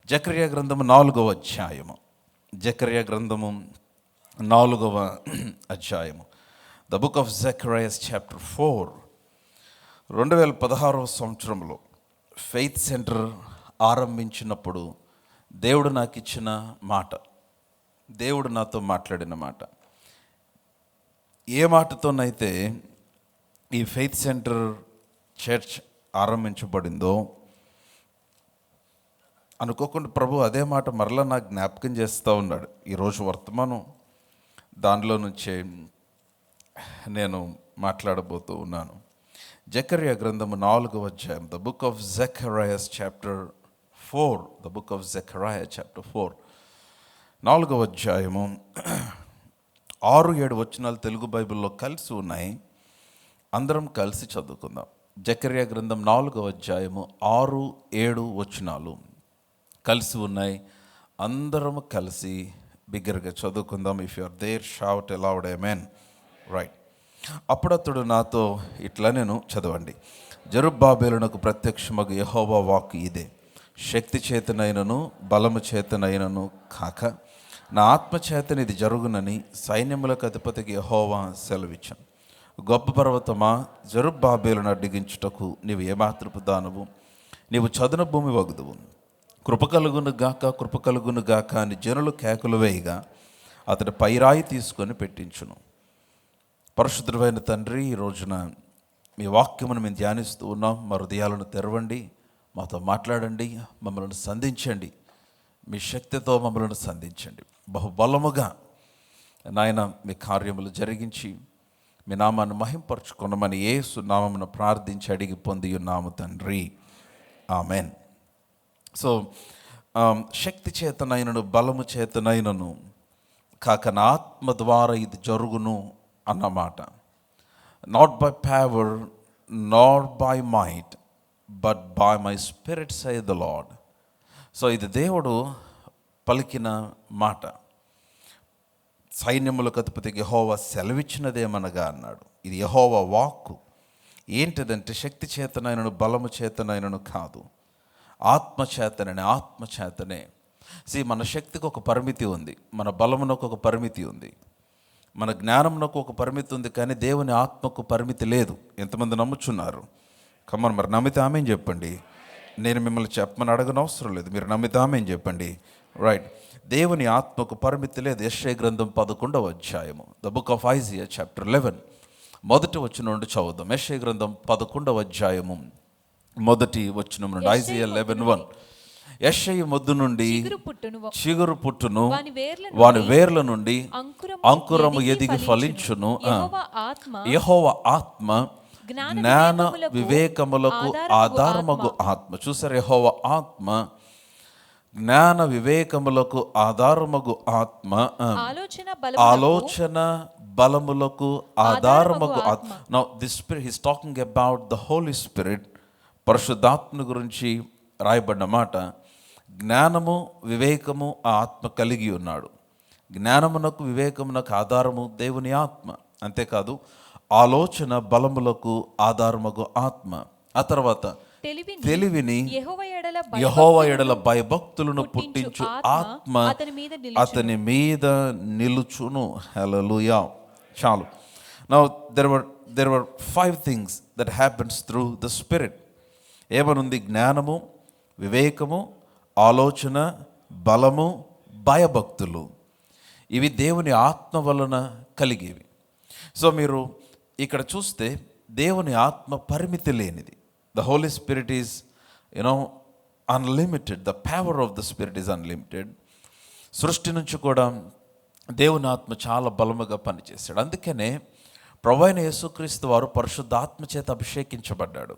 జకర్యా గ్రంథము 4వ అధ్యాయము. జకర్యా గ్రంథము 4వ అధ్యాయము. The book of Zechariah chapter 4. 2016వ సంవత్సరంలో ఫెయిత్ సెంటర్ ఆరంభించినప్పుడు దేవుడు నాకు ఇచ్చిన మాట, దేవుడు నాతో మాట్లాడిన మాట, ఏ మాటతోనైతే ఈ ఫెయిత్ సెంటర్ చర్చ్ ఆరంభించబడిందో అనుకోకుండా ప్రభు అదే మాట మరలా నాకు జ్ఞాపకం చేస్తూ ఉన్నాడు. ఈరోజు వర్తమానం దానిలో నుంచే నేను మాట్లాడబోతూ ఉన్నాను. జకర్యా గ్రంథము 4వ అధ్యాయం, the book of Zechariah chapter 4. The book of Zechariah chapter 4, 4వ అధ్యాయము. 6-7 వచనాలు తెలుగు బైబిల్లో కలిసి ఉన్నాయి. అందరం కలిసి చదువుకుందాం. జకర్యా గ్రంథం 4వ అధ్యాయము 6-7 వచనాలు కలిసి ఉన్నాయి. అందరము కలిసి బిగ్గరగా చదువుకుందాం. If you are there shout aloud amen. Right. అప్పుడతడు నాతో ఇట్లా, నేను చదవండి. జెరుబ్బాబెలునకు ప్రత్యక్షమగు యెహోవా వాక్కు ఇదే: శక్తి చేతనైనను బలము చేతనైనను కాక నా ఆత్మ చేతన ఇది జరుగునని సైన్యములకు అధిపతికి యెహోవా సెలవిచ్చాను. గొప్ప పర్వతమా, జెరుబ్బాబెలును అడ్డగించుటకు నీవు ఏమాత్రపు దానవు? నీవు చదును భూమి వగుదువు. కృప కలుగును గాక, కృప కలుగును గాక అని జనులు కేకలు వేయగా అతడు పైరాయి తీసుకొని పెట్టించును. పరిశుద్ధుడైన తండ్రి, ఈ రోజున మీ వాక్యమును మేము ధ్యానిస్తూ ఉన్నాం. మా హృదయాలను తెరవండి, మాతో మాట్లాడండి, మమ్మల్ని సంధించండి. మీ శక్తితో మమ్మల్ని సంధించండి. బహుబలముగా నాయన మీ కార్యములు జరిగించి మీ నామాన్ని మహింపరచుకున్నామని యేసు నామమున ప్రార్థించి అడిగి పొంది ఉన్నాము తండ్రి, ఆమెన్. సో శక్తి చేతనైనను బలము చేతనైనను కాక నా ఆత్మ ద్వారా ఇది జరుగును అన్నమాట. Not by power not by might but by my spirit say the lord. So ఇది దేవుడు పలికిన మాట. సైన్యములకు అధిపతికి యెహోవా సెలవిచ్చినదేమనగా అన్నాడు. ఇది యెహోవా వాక్కు. ఏంటిదంటే శక్తి చేతనైనను బలము చేతనైనను కాదు, ఆత్మచేతననే. ఆత్మచేతనే. మన శక్తికి ఒక పరిమితి ఉంది, మన బలమునకు ఒక పరిమితి ఉంది, మన జ్ఞానమునకు ఒక పరిమితి ఉంది, కానీ దేవుని ఆత్మకు పరిమితి లేదు. ఎంతమంది నమ్ముచున్నారు? కమ్మని మరి నమ్మితే ఆమెన్ చెప్పండి. నేను మిమ్మల్ని చెప్పమని అడగనవసరం లేదు, మీరు నమ్మితే ఆమెన్ చెప్పండి. రైట్. దేవుని ఆత్మకు పరిమితి లేదు. యెషయా గ్రంథం 11వ అధ్యాయము, the book of Isaiah chapter 11, మొదటి వచనం నుండి చదువుదాం. యెషయా గ్రంథం 11వ అధ్యాయము మొదటి వచనం నుండి. ఐజియా 11:1. యెషయా మొద్దు నుండి చిగురు పుట్టును, వాని వేర్ల నుండి అంకురము ఎదిగి ఫలించును. యెహోవా ఆత్మ జ్ఞాన వివేకములకు ఆధారమగు ఆత్మ. చూసారు, యెహోవా ఆత్మ జ్ఞాన వివేకములకు ఆధారమగు ఆత్మ, ఆలోచన బలములకు ఆధారమగు ఆత్మ. Now this spirit, he is talking about the holy spirit. పరిశుద్ధాత్మ గురించి రాయబడిన మాట. జ్ఞానము వివేకము ఆ ఆత్మ కలిగి ఉన్నాడు. జ్ఞానమునకు వివేకమునకు ఆధారము దేవుని ఆత్మ. అంతేకాదు ఆలోచన బలములకు ఆధారమగు ఆత్మ. ఆ తర్వాత తెలివిని యెహోవా ఎడల భయభక్తులను పుట్టించు ఆత్మ అతని మీద నిలుచును. హల్లెలూయా. చాలు. Now there were 5 things that happens through the spirit. ఏమనుంది? జ్ఞానము, వివేకము, ఆలోచన, బలము, భయభక్తులు. ఇవి దేవుని ఆత్మ వలన కలిగేవి. సో మీరు ఇక్కడ చూస్తే దేవుని ఆత్మ పరిమితి లేనిది. The holy spirit is unlimited. The power of the spirit is unlimited. సృష్టి నుంచి కూడా దేవుని ఆత్మ చాలా బలముగా పనిచేశాడు. అందుకనే ప్రభువైన యేసుక్రీస్తు వారు పరిశుద్ధాత్మ చేత అభిషేకించబడ్డాడు.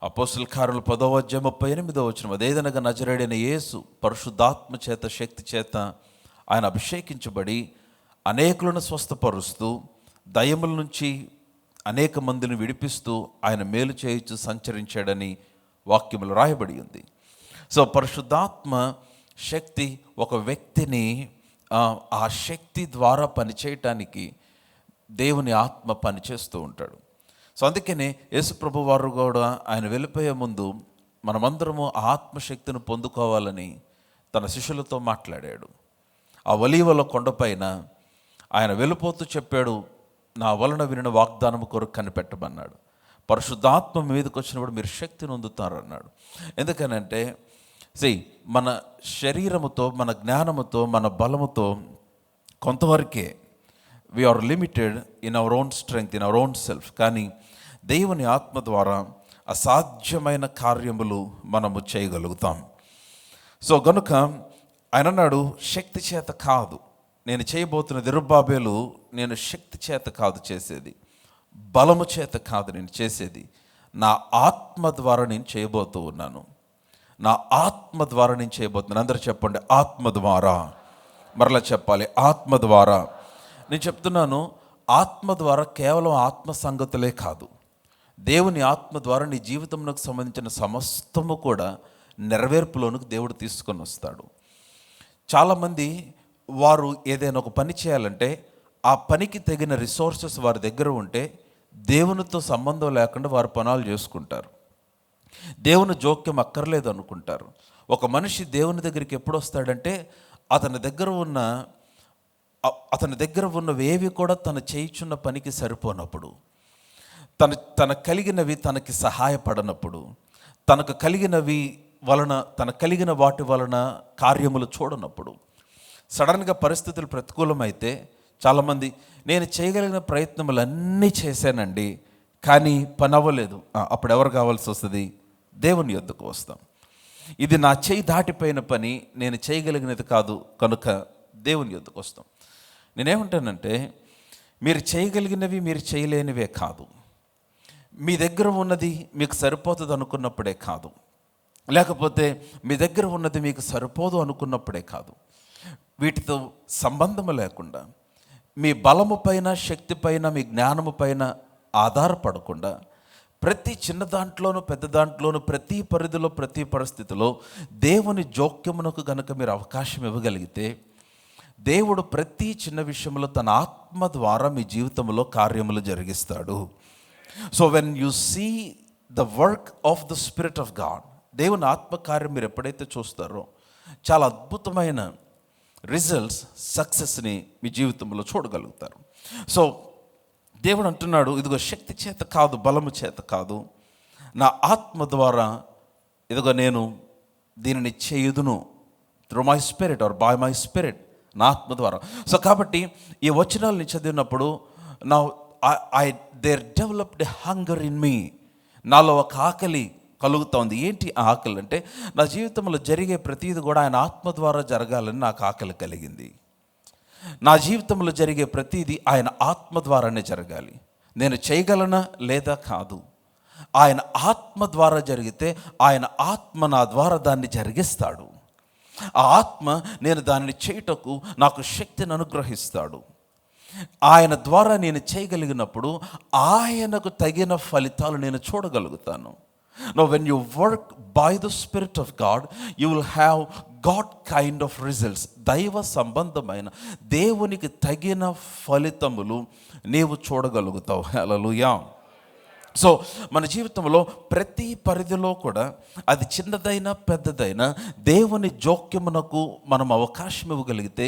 అపోస్తలుల కార్యములు 10వ అధ్యాయం 38వ వచనం. అదేదనగా నజరేయుడైన యేసు పరిశుద్ధాత్మ చేత శక్తి చేత ఆయన అభిషేకించబడి అనేకులను స్వస్థపరుస్తూ దయ్యముల నుంచి అనేక మందిని విడిపిస్తూ ఆయన మేలు చేయుచు సంచరించాడని వాక్యములు రాయబడి ఉంది. సో పరిశుద్ధాత్మ శక్తి ఒక వ్యక్తిని ఆ శక్తి ద్వారా పనిచేయటానికి దేవుని ఆత్మ పనిచేస్తూ ఉంటాడు. సో అందుకనే యేసు ప్రభు వారు కూడా ఆయన వెళ్ళిపోయే ముందు మనమందరము ఆత్మశక్తిని పొందుకోవాలని తన శిష్యులతో మాట్లాడాడు. ఆ ఒలీవల కొండపైన ఆయన వెళ్ళిపోతూ చెప్పాడు, నా వలన వినిన వాగ్దానము కొరకు కనిపెట్టమన్నాడు. పరిశుద్ధాత్మ మీదకి వచ్చినప్పుడు మీరు శక్తిని పొందుతారు అన్నాడు. ఎందుకనంటే మన శరీరముతో, మన జ్ఞానముతో, మన బలముతో కొంతవరకే we are limited in our own strength, in our own self. కానీ దేవుని ఆత్మ ద్వారా అసాధ్యమైన కార్యములు మనము చేయగలుగుతాం. సో గనుక ఆయన అన్నాడు, శక్తి చేత కాదు నేను చేయబోతున్న జెరుబ్బాబెలు, నేను శక్తి చేత కాదు చేసేది, బలము చేత కాదు నేను చేసేది, నా ఆత్మ ద్వారా నేను చేయబోతూ ఉన్నాను. నా ఆత్మ ద్వారా నేను చేయబోతున్నాను. అందరూ చెప్పండి, ఆత్మ ద్వారా. మరలా చెప్పాలి, ఆత్మ ద్వారా. నేను చెప్తున్నాను, ఆత్మ ద్వారా కేవలం ఆత్మ సంగతులే కాదు, దేవుని ఆత్మ ద్వారా నీ జీవితంలోకి సంబంధించిన సమస్తము కూడా నెరవేర్పులోనికి దేవుడు తీసుకొని వస్తాడు. చాలామంది వారు ఏదైనా ఒక పని చేయాలంటే ఆ పనికి తగిన రిసోర్సెస్ వారి దగ్గర ఉంటే దేవునితో సంబంధం లేకుండా వారు పనులు చేసుకుంటారు. దేవుని జోక్యం అక్కర్లేదు అనుకుంటారు. ఒక మనిషి దేవుని దగ్గరికి ఎప్పుడు వస్తాడంటే అతని దగ్గర ఉన్నవేవి కూడా తను చేయుచున్న పనికి సరిపోనప్పుడు, తన కలిగినవి తనకి సహాయపడనప్పుడు, తనకు కలిగిన వాటి వలన కార్యములు చూడనప్పుడు, సడన్గా పరిస్థితులు ప్రతికూలమైతే చాలామంది, నేను చేయగలిగిన ప్రయత్నములన్నీ చేశానండి కానీ పని అవ్వలేదు. అప్పుడు ఎవరు కావాల్సి వస్తుంది? దేవుని యొద్దకు వస్తాం. ఇది నా చేయి దాటిపోయిన పని, నేను చేయగలిగినది కాదు కనుక దేవుని యొద్దకు వస్తాం. నేనేమంటానంటే, మీరు చేయగలిగినవి మీరు చేయలేనివే కాదు, మీ దగ్గర ఉన్నది మీకు సరిపోతుంది అనుకున్నప్పుడే కాదు, లేకపోతే మీ దగ్గర ఉన్నది మీకు సరిపోదు అనుకున్నప్పుడే కాదు, వీటితో సంబంధము లేకుండా మీ బలము పైన, శక్తి పైన, మీ జ్ఞానము పైన ఆధారపడకుండా ప్రతి చిన్న దాంట్లోనూ పెద్ద దాంట్లోనూ ప్రతి పరిధిలో ప్రతి పరిస్థితిలో దేవుని జోక్యమునకు గనక మీరు అవకాశం ఇవ్వగలిగితే దేవుడు ప్రతి చిన్న విషయంలో తన ఆత్మ ద్వారా మీ జీవితంలో కార్యములు జరిగిస్తాడు. So when you see the work of the spirit of God, దేవుని ఆత్మకార్యం మీరు ఎప్పుడైతే చూస్తారో చాలా అద్భుతమైన రిజల్ట్స్, సక్సెస్ని మీ జీవితంలో చూడగలుగుతారు. సో దేవుడు అంటున్నాడు, ఇదిగో శక్తి చేత కాదు, బలము చేత కాదు, నా ఆత్మ ద్వారా ఇదిగో నేను దీనిని చేయుదును, through my spirit or by my spirit, నా ఆత్మ ద్వారా. సో కాబట్టి ఈ వచనాలని చదివినప్పుడు నా there developed hunger in me, నాలో ఒక ఆకలి కలుగుతూ ఉంది. ఏంటి ఆ ఆకలి అంటే, నా జీవితంలో జరిగే ప్రతిదీ కూడా ఆయన ఆత్మ ద్వారా జరగాలని నాకు ఆకలి కలిగింది. నా జీవితంలో జరిగే ప్రతిదీ ఆయన ఆత్మ ద్వారానే జరగాలి. నేను చేయగలనా లేదా కాదు, ఆయన ఆత్మ ద్వారా జరిగితే ఆయన ఆత్మ నా ద్వారా దాన్ని జరిగిస్తాడు. ఆ ఆత్మ నేను దానిని చేయుటకు నాకు శక్తిని అనుగ్రహిస్తాడు. ఆయన ద్వారా నేను చేయగలిగినప్పుడు ఆయనకు తగిన ఫలితాలు నేను చూడగలుగుతాను. Now when you work by the Spirit of God, you will have God kind of results. దైవ సంబంధమైన దేవునికి తగిన ఫలితములు నీవు చూడగలుగుతావు. హల్లెలూయా. సో మన జీవితంలో ప్రతి పరిధిలో కూడా అది చిన్నదైనా పెద్దదైనా దేవుని జోక్యమునకు మనం అవకాశం ఇవ్వగలిగితే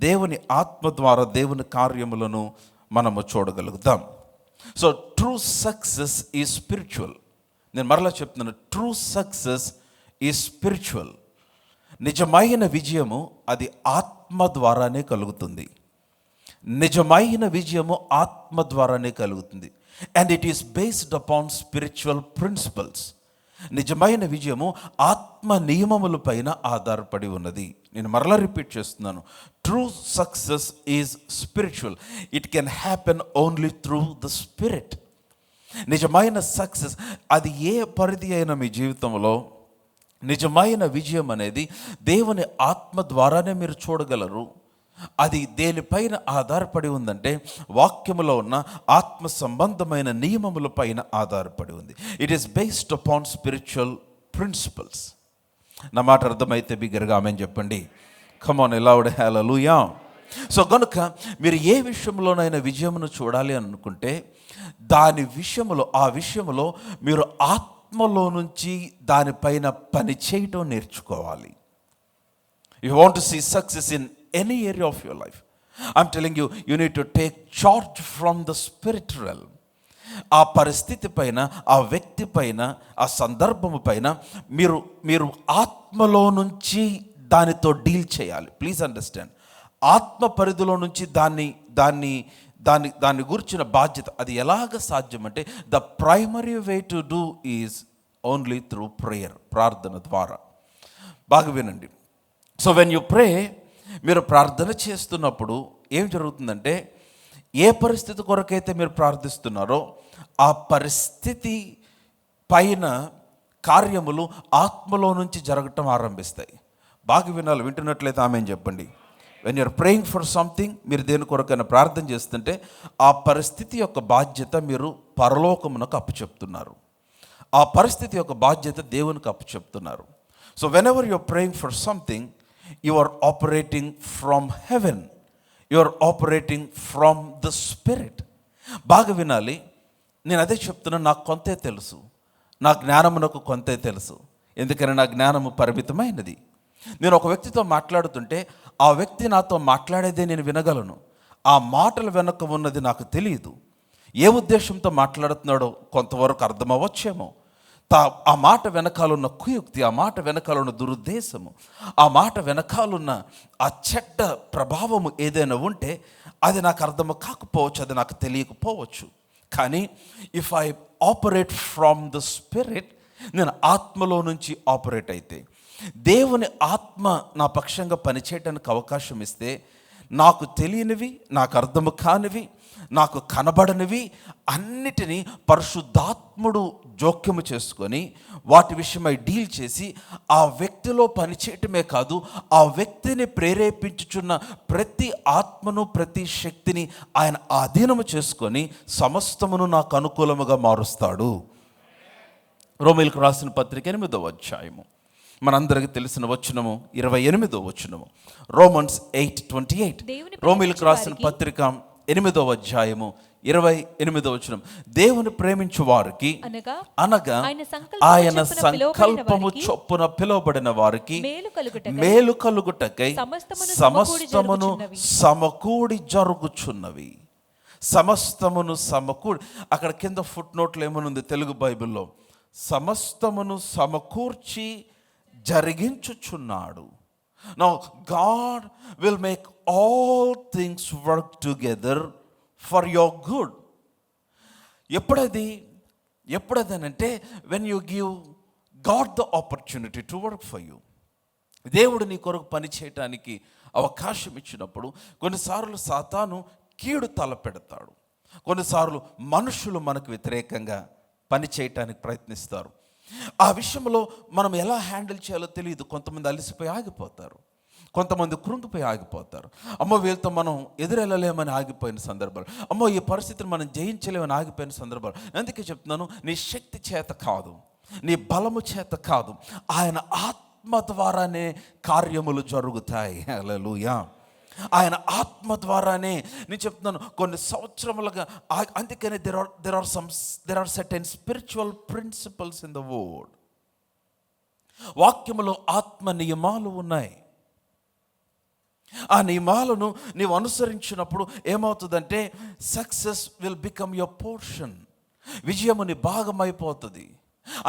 దేవుని ఆత్మ ద్వారా దేవుని కార్యములను మనము చూడగలుగుతాం. So true success is spiritual. నేను మరలా చెప్తున్నాను, ట్రూ సక్సెస్ ఈజ్ స్పిరిచువల్. నిజమైన విజయము అది ఆత్మ ద్వారానే కలుగుతుంది. నిజమైన విజయము ఆత్మ ద్వారానే కలుగుతుంది. And it is based upon spiritual principles. నిజమైన విజయము ఆత్మ నియమముల పైన ఆధారపడి ఉన్నది. నేను మరలా రిపీట్ చేస్తున్నాను, true success is spiritual. It can happen only through the spirit. నిజమైన సక్సెస్ అది ఏ పరిధి అయినా మీ జీవితంలో నిజమైన విజయం అనేది దేవుని ఆత్మ ద్వారానే మీరు చూడగలరు. అది దేనిపైన ఆధారపడి ఉందంటే వాక్యములో ఉన్న ఆత్మ సంబంధమైన నియమముల పైన ఆధారపడి ఉంది. It is based upon spiritual principles. నా మాట అర్థమైతే బిగ్గరగా ఆమేన్ చెప్పండి. Come on loud hallelujah. So గనుక మీరు ఏ విషయంలోనైనా విజయమును చూడాలి అనుకుంటే ఆ విషయంలో మీరు ఆత్మ ఆత్మలో నుంచి దానిపైన పని చేయటం నేర్చుకోవాలి. You want to see success in any area of your life, I'm telling you, you need to take charge from the spirit realm. ఆ పరిస్థితి పైన, ఆ వ్యక్తి పైన, ఆ సందర్భము పైన మీరు ఆత్మలో నుంచి దానితో డీల్ చేయాలి. ప్లీజ్ అండర్స్టాండ్, ఆత్మ పరిధిలో నుంచి దాన్ని గురించిన బాధ్యత. అది ఎలాగ సాధ్యం అంటే the primary way to do is only through prayer, ప్రార్థన ద్వారా. బాగా వినండి. సో వెన్ యు ప్రే, మీరు ప్రార్థన చేస్తున్నప్పుడు ఏం జరుగుతుందంటే, ఏ పరిస్థితి కొరకైతే మీరు ప్రార్థిస్తున్నారో ఆ పరిస్థితి పైన కార్యములు ఆత్మలో నుంచి జరగటం ఆరంభిస్తాయి. బాగా వినాలి, వింటున్నట్లయితే ఆమె చెప్పండి. When you're praying for something, మీరు దేని కొరకైనా ప్రార్థన చేస్తుంటే ఆ పరిస్థితి యొక్క బాధ్యత మీరు పరలోకమునకు అప్పచెప్తున్నారు. ఆ పరిస్థితి యొక్క బాధ్యత దేవునికి అప్పచెప్తున్నారు. So whenever you're praying for something, you are operating from heaven, you are operating from the spirit. బాగా వినాలి, నేను అదే చెప్తున్నాను. నాకు కొంతే తెలుసు, నా జ్ఞానమునకు కొంతే తెలుసు. ఎందుకని నా జ్ఞానము పరిమితమైనది. నేను ఒక వ్యక్తితో మాట్లాడుతుంటే ఆ వ్యక్తి నాతో మాట్లాడేదే నేను వినగలను. ఆ మాటల వెనక ఉన్నది నాకు తెలియదు. ఏ ఉద్దేశంతో మాట్లాడుతున్నాడో కొంతవరకు అర్థమవ్వచ్చేమో. ఆ మాట వెనకాలన్న కుయుక్తి, ఆ మాట వెనకాలన్న దురుద్దేశము, ఆ మాట వెనకాలన్న ఆ చెడ్డ ప్రభావము ఏదైనా ఉంటే అది నాకు అర్థం కాకపోవచ్చు, అది నాకు తెలియకపోవచ్చు. కానీ if I operate from the spirit, నేను ఆత్మలో నుంచి ఆపరేట్ అయితే, దేవుని ఆత్మ నా పక్షంగా పనిచేయడానికి అవకాశం ఇస్తే, నాకు తెలియనివి, నాకు అర్థము కానివి, నాకు కనబడనివి అన్నిటినీ పరిశుద్ధాత్ముడు జోక్యము చేసుకొని వాటి విషయమై డీల్ చేసి ఆ వ్యక్తిలో పనిచేయటమే కాదు, ఆ వ్యక్తిని ప్రేరేపించుచున్న ప్రతి ఆత్మను, ప్రతి శక్తిని ఆయన ఆధీనము చేసుకొని సమస్తమును నాకు అనుకూలముగా మారుస్తాడు. రోమీయులకు రాసిన పత్రిక 8వ అధ్యాయము, మనందరికీ తెలిసిన వచనము 28వ వచనము, రోమన్స్ 8:28. రోమీయులకు రాసిన పత్రిక 8వ అధ్యాయము 28వ వచనం, దేవుని ప్రేమించు వారికి అనగా ఆయన సంకల్పము చొప్పున పిలువబడిన వారికి మేలు కలుగుటకై సమస్తమును సమకూడి జరుగుచున్నవి. సమస్తమును సమకూడి, అక్కడ కింద ఫుట్ నోట్లు ఏమనుంది తెలుగు బైబిల్లో, సమస్తమును సమకూర్చి జరిగించుచున్నాడు. Now God will make all things work together for your good. ఎప్పుడదనంటే when you give God the opportunity to work for you. దేవుడు నీ కొరకు పని చేయటానికి అవకాశం ఇచ్చినప్పుడు కొన్నిసార్లు సాతాను కీడు తలపెడతాడు, కొన్నిసార్లు మనుషులు మనకు వ్యతిరేకంగా పని చేయటానికి ప్రయత్నిస్తారు. ఆ విషయంలో మనం ఎలా హ్యాండిల్ చేయాలో తెలియదు. కొంతమంది అలసిపోయి ఆగిపోతారు, కొంతమంది కృంగిపోయి ఆగిపోతారు. అమ్మో వీళ్ళతో మనం ఎదురెళ్ళలేమని ఆగిపోయిన సందర్భాలు, అమ్మో ఈ పరిస్థితిని మనం జయించలేమని ఆగిపోయిన సందర్భాలు. అందుకే చెప్తున్నాను, నీ శక్తి చేత కాదు, నీ బలము చేత కాదు, ఆయన ఆత్మ ద్వారానే కార్యములు జరుగుతాయి. హల్లెలూయా. ఆయన ఆత్మ ద్వారానే. నేను చెప్తున్నాను, కొన్ని సంవత్సరములుగా, అందుకనే there are certain spiritual principles in the word. వాక్యములో ఆత్మ నియమాలు ఉన్నాయి. ఆ నియమాలను నీవు అనుసరించినప్పుడు ఏమవుతుందంటే success will become your portion. విజయము నీ భాగమైపోతుంది.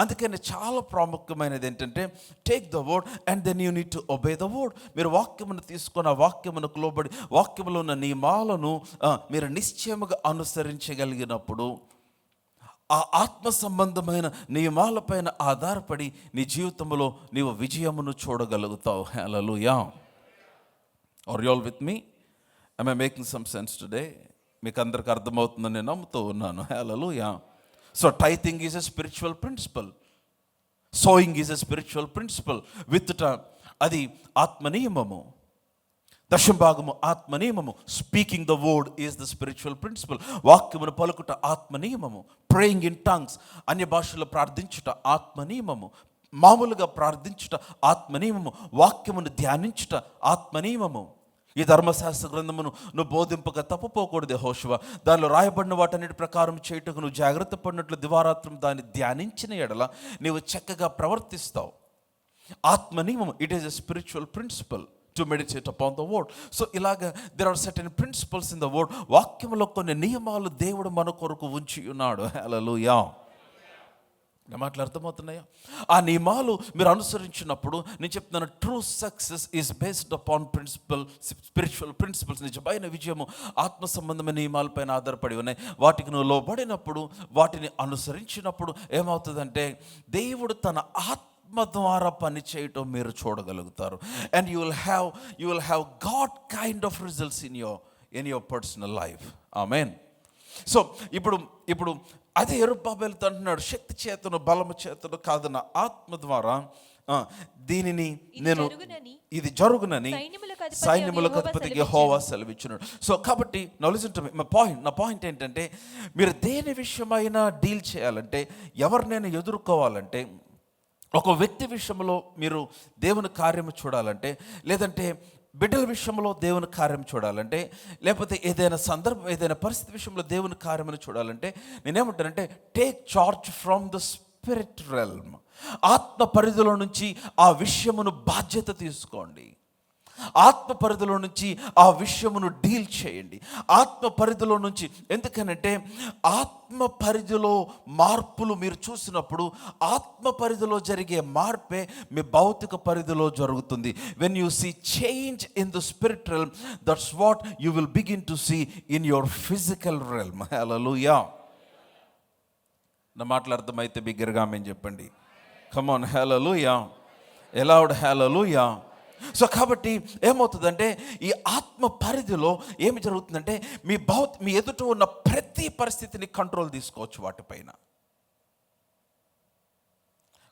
అందుకని చాలా ప్రాముఖ్యమైనది ఏంటంటే take the word and then you need to obey the word. మీరు వాక్యమును తీసుకొని ఆ వాక్యమునకు లోబడి వాక్యములో ఉన్న నియమాలను మీరు నిశ్చయముగా అనుసరించగలిగినప్పుడు ఆ ఆత్మ సంబంధమైన నియమాలపైన ఆధారపడి నీ జీవితంలో నీవు విజయమును చూడగలుగుతావు. Hallelujah. Are you all with me? am I making some sense today? మీకు అందరికి అర్థమవుతుందని నేను నమ్ముతూ ఉన్నాను. Hallelujah. So tithing is a spiritual principle, sowing is a spiritual principle. విత్తుట అది ఆత్మ నియమము, దశంభాగము ఆత్మ నియమము. Speaking the word is the spiritual principle. వాక్యమును పలుకుట ఆత్మ నియమము. ప్రేయింగ్ ఇన్ టంగ్స్, అన్య భాషలో ప్రార్థించుట ఆత్మ నియమము. మామూలుగా ప్రార్థించుట ఆత్మ నియమము. వాక్యమును ధ్యానించుట ఆత్మ నియమము. ఈ ధర్మశాస్త్ర గ్రంథమును నువ్వు బోధింపక తప్పుపోకూడదు యెహోషువ. దానిలో రాయబడిన వాటన్నిటి ప్రకారం చేయుటకు నువ్వు జాగ్రత్త పడినట్లు దివారాత్రం దాన్ని ధ్యానించిన ఎడల నీవు చక్కగా ప్రవర్తిస్తావు. ఆత్మ నియమం, it is a spiritual principle to meditate upon the word. So ఇలాగా there are certain principles in the word. వాక్యంలో కొన్ని నియమాలు దేవుడు మన కొరకు ఉంచి ఉన్నాడు. హల్లెలూయా. నా మాటలు అర్థమవుతున్నాయా? ఆ నియమాలు మీరు అనుసరించినప్పుడు నేను చెప్తున్నాను, true success is based upon spiritual principles. నిజమైన విజయము ఆత్మ సంబంధమైన నియమాలపైన ఆధారపడి ఉన్నాయి. వాటికి నువ్వు లోబడినప్పుడు, వాటిని అనుసరించినప్పుడు ఏమవుతుందంటే దేవుడు తన ఆత్మ ద్వారా పని చేయటం మీరు చూడగలుగుతారు. And you will have God kind of results in your personal life. Amen. So ఇప్పుడు అదే యెరుబ్బయలుతో అంటున్నాడు, శక్తి చేతను బలము చేతను కాదు, నా ఆత్మ ద్వారా దీనిని నేను ఇది జరుగునని సైన్యములకు అధిపతి యెహోవా సెలవిచ్చున్నాడు. సో కాబట్టి నా లిసన్ టు మీ. నా పాయింట్ ఏంటంటే, మీరు దేని విషయమైనా డీల్ చేయాలంటే, ఎవరినైనా ఎదుర్కోవాలంటే, ఒక వ్యక్తి విషయంలో మీరు దేవుని కార్యము చూడాలంటే, లేదంటే బిడ్డల విషయంలో దేవుని కార్యం చూడాలంటే, లేకపోతే ఏదైనా సందర్భం, ఏదైనా పరిస్థితి విషయంలో దేవుని కార్యమని చూడాలంటే, నేనేమంటానంటే, take charge from the spirit realm. ఆత్మ పరిధిలో నుంచి ఆ విషయమును బాధ్యత తీసుకోండి. ఆత్మ పరిధిలో నుంచి ఆ విషయమును డీల్ చేయండి. ఆత్మ పరిధిలో నుంచి, ఎందుకనంటే ఆత్మ పరిధిలో మార్పులు మీరు చూసినప్పుడు ఆత్మ పరిధిలో జరిగే మార్పే మీ భౌతిక పరిధిలో జరుగుతుంది. When you see change in the spirit realm, that's what you will begin to see in your physical realm. Hallelujah. నా మాటలు అర్థమైతే బిగ్గరగా ఆమేన్ చెప్పండి. Come on, hallelujah. Aloud hallelujah. So కాబట్టి ఏమవుతుందంటే, ఈ ఆత్మ పరిధిలో ఏమి జరుగుతుందంటే, మీ ఎదుట ఉన్న ప్రతి పరిస్థితిని కంట్రోల్ తీసుకోవచ్చు వాటిపైన.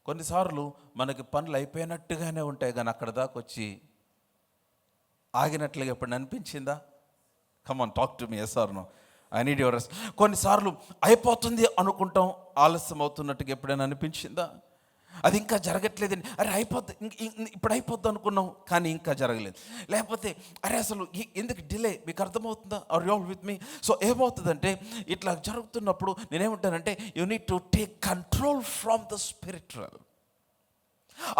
కొన్నిసార్లు మనకి పనులు అయిపోయినట్టుగానే ఉంటాయి, కానీ అక్కడ దాకా వచ్చి ఆగినట్లుగా ఎప్పుడు అనిపించిందా? Come on, talk to me. Yes or no? I need your rest. కొన్నిసార్లు అయిపోతుంది అనుకుంటాం, ఆలస్యం అవుతున్నట్టుగా ఎప్పుడైనా అనిపించిందా? అది ఇంకా జరగట్లేదని, అరే అయిపోద్ది, ఇప్పుడు అయిపోద్ది అనుకున్నాం కానీ ఇంకా జరగలేదు. లేకపోతే అరే అసలు ఎందుకు డిలే, మీకు అర్థమవుతుందా? Are you all with me? So ఏమవుతుందంటే, ఇట్లా జరుగుతున్నప్పుడు నేనేమంటానంటే, you need to take control from the spiritual.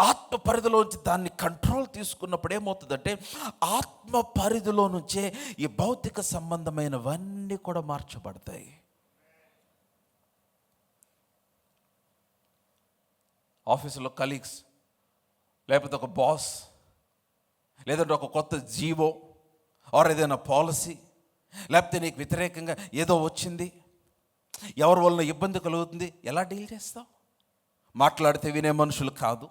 ఆత్మ పరిధిలోంచి దాన్ని కంట్రోల్ తీసుకున్నప్పుడు ఏమవుతుందంటే, ఆత్మ పరిధిలో నుంచే ఈ భౌతిక సంబంధమైనవన్నీ కూడా మార్చబడతాయి. ఆఫీసులో కలీగ్స్, లేకపోతే ఒక బాస్, లేదంటే ఒక కొత్త జీవో ఆర్ ఏదైనా పాలసీ, లేకపోతే నీకు వ్యతిరేకంగా ఏదో వచ్చింది, ఎవరి వలన ఇబ్బంది కలుగుతుంది, ఎలా డీల్ చేస్తావు? మాట్లాడితే వినే మనుషులు కాదు,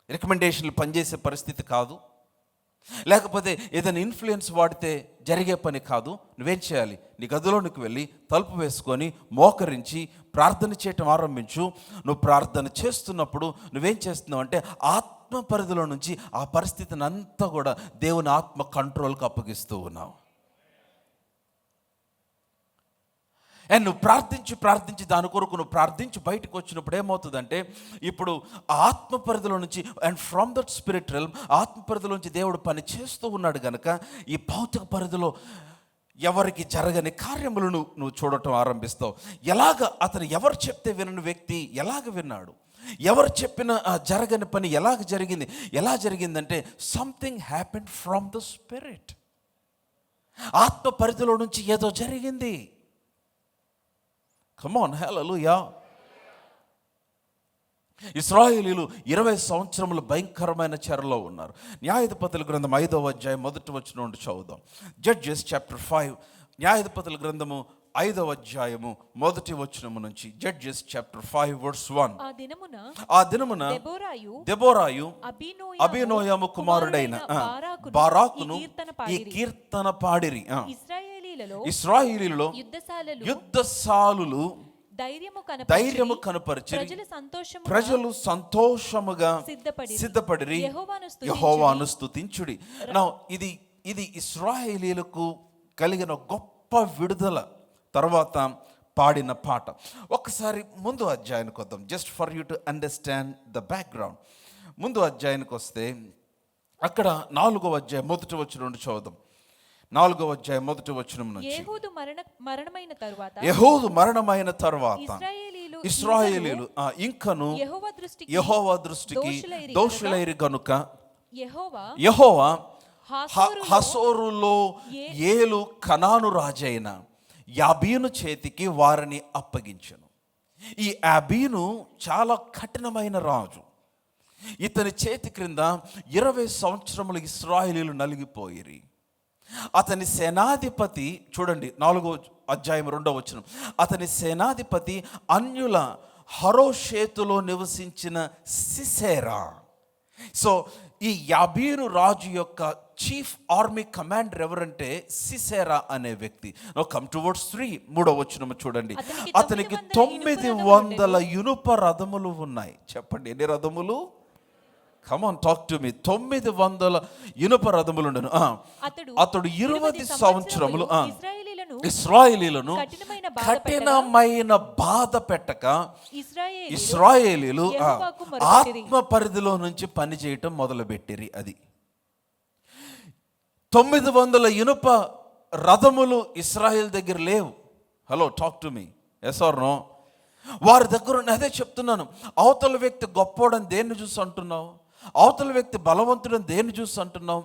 రికమెండేషన్లు పనిచేసే పరిస్థితి కాదు, లేకపోతే ఏదైనా ఇన్ఫ్లుయెన్స్ వాడితే జరిగే పని కాదు. నువ్వేం చేయాలి? నీ గదిలోనికి వెళ్ళి తలుపు వేసుకొని మోకరించి ప్రార్థన చేయటం ఆరంభించు. నువ్వు ప్రార్థన చేస్తున్నప్పుడు నువ్వేం చేస్తున్నావు అంటే, ఆత్మ పరిధిలో నుంచి ఆ పరిస్థితిని అంతా కూడా దేవుని ఆత్మ కంట్రోల్కి అప్పగిస్తూ ఉన్నావు. అండ్ నువ్వు ప్రార్థించి దాని కొరకు నువ్వు ప్రార్థించి బయటకు వచ్చినప్పుడు ఏమవుతుందంటే, ఇప్పుడు ఆత్మ పరిధిలో నుంచి and from that spirit realm, ఆత్మ పరిధిలో నుంచి దేవుడు పని చేస్తూ ఉన్నాడు కనుక ఈ భౌతిక పరిధిలో ఎవరికి జరగని కార్యములను నువ్వు చూడటం ఆరంభిస్తావు. ఎలాగ అతను ఎవరు చెప్తే వినని వ్యక్తి ఎలాగ విన్నాడు, ఎవరు చెప్పిన జరగని పని ఎలాగ జరిగింది, ఎలా జరిగిందంటే something happened from the spirit. ఆత్మ పరిధిలో నుంచి ఏదో జరిగింది. కమ్ ఆన్, హల్లెలూయా. ఇశ్రాయేలీయులు 20 సంవత్సరములు భయంకరమైన చెరలో ఉన్నారు. న్యాయాధిపతుల గ్రంథం 5వ అధ్యాయం 1వ వచనం నుండి చదువుదాం. జడ్జెస్ చాప్టర్ 5, న్యాయాధిపతుల గ్రంథము 5వ అధ్యాయము 1వ వచనము నుంచి. Judges chapter 5 verse 1. ఆ దినమున దెబోరాయు అబీనోయము కుమారుడైన బారాకును ఈ కీర్తన పాడిరి. ఇశ్రాయేలీయులలో యుద్ధశాలులు ధైర్యము కనపరిచి ప్రజలు సంతోషముగా సిద్ధపడిరి, యెహోవాను స్తుతించుడి. ఇది ఇశ్రాయేలీయులకు కలిగిన గొప్ప విడుదల తర్వాత పాడిన పాట. ఒకసారి ముందు అధ్యాయానికి వద్దాం, just for you to understand the background. ముందు అధ్యాయానికి వస్తే అక్కడ 4వ అధ్యాయం మొదటి వచనం నుండి చదువుదాం. 4వ అధ్యాయం మొదటి వచనం నుంచి. యెహూదు మరణమైన తరువాత ఇశ్రాయేలీయులు ఇంకను యెహోవా దృష్టికి దోషులైరి గనుక యెహోవా హసోరులో ఏలు కనాను రాజైన యాబీను చేతికి వారిని అప్పగించెను. ఈ యాబీను చాలా కఠినమైన రాజు. ఇతని చేతి క్రింద 20 సంవత్సరములు ఇశ్రాయేలీయులు నలిగిపోయిరి. అతని సేనాధిపతి, చూడండి 4వ అధ్యాయం 2వ వచనం, అతని సేనాధిపతి అన్యుల హరోషేతులో నివసించిన సిసేరా. సో ఈ యాబీను రాజు యొక్క చీఫ్ ఆర్మీ కమాండర్ ఎవరంటే సిసేరా అనే వ్యక్తి. నౌ కమ్ టు వర్స్ 3, 3వ వచనం చూడండి. అతనికి 900 ఇనుప రథములు ఉన్నాయి. చెప్పండి, ఎన్ని రథములు? కమ్ ఆన్, టాక్ టు మీ. 900 ఇనుప రథములుండెను. అతడు 20 సంవత్సరములు ఇశ్రాయేలీయులను కఠినమైన బాధ పెట్టక ఇశ్రాయేలీయులు ఆత్మ పరిధిలో నుంచి పని చేయటం మొదలుపెట్టిరి. అది 900 ఇనుప రథములు ఇశ్రాయేల్ దగ్గర లేవు. Hello, talk to me. Yes or no? వారి దగ్గర అదే చెప్తున్నాను. అవతల వ్యక్తి గొప్పోడని దేన్ని చూసి అంటున్నావు? అవతల వ్యక్తి బలవంతుడని దేన్ని చూసి అంటున్నావు?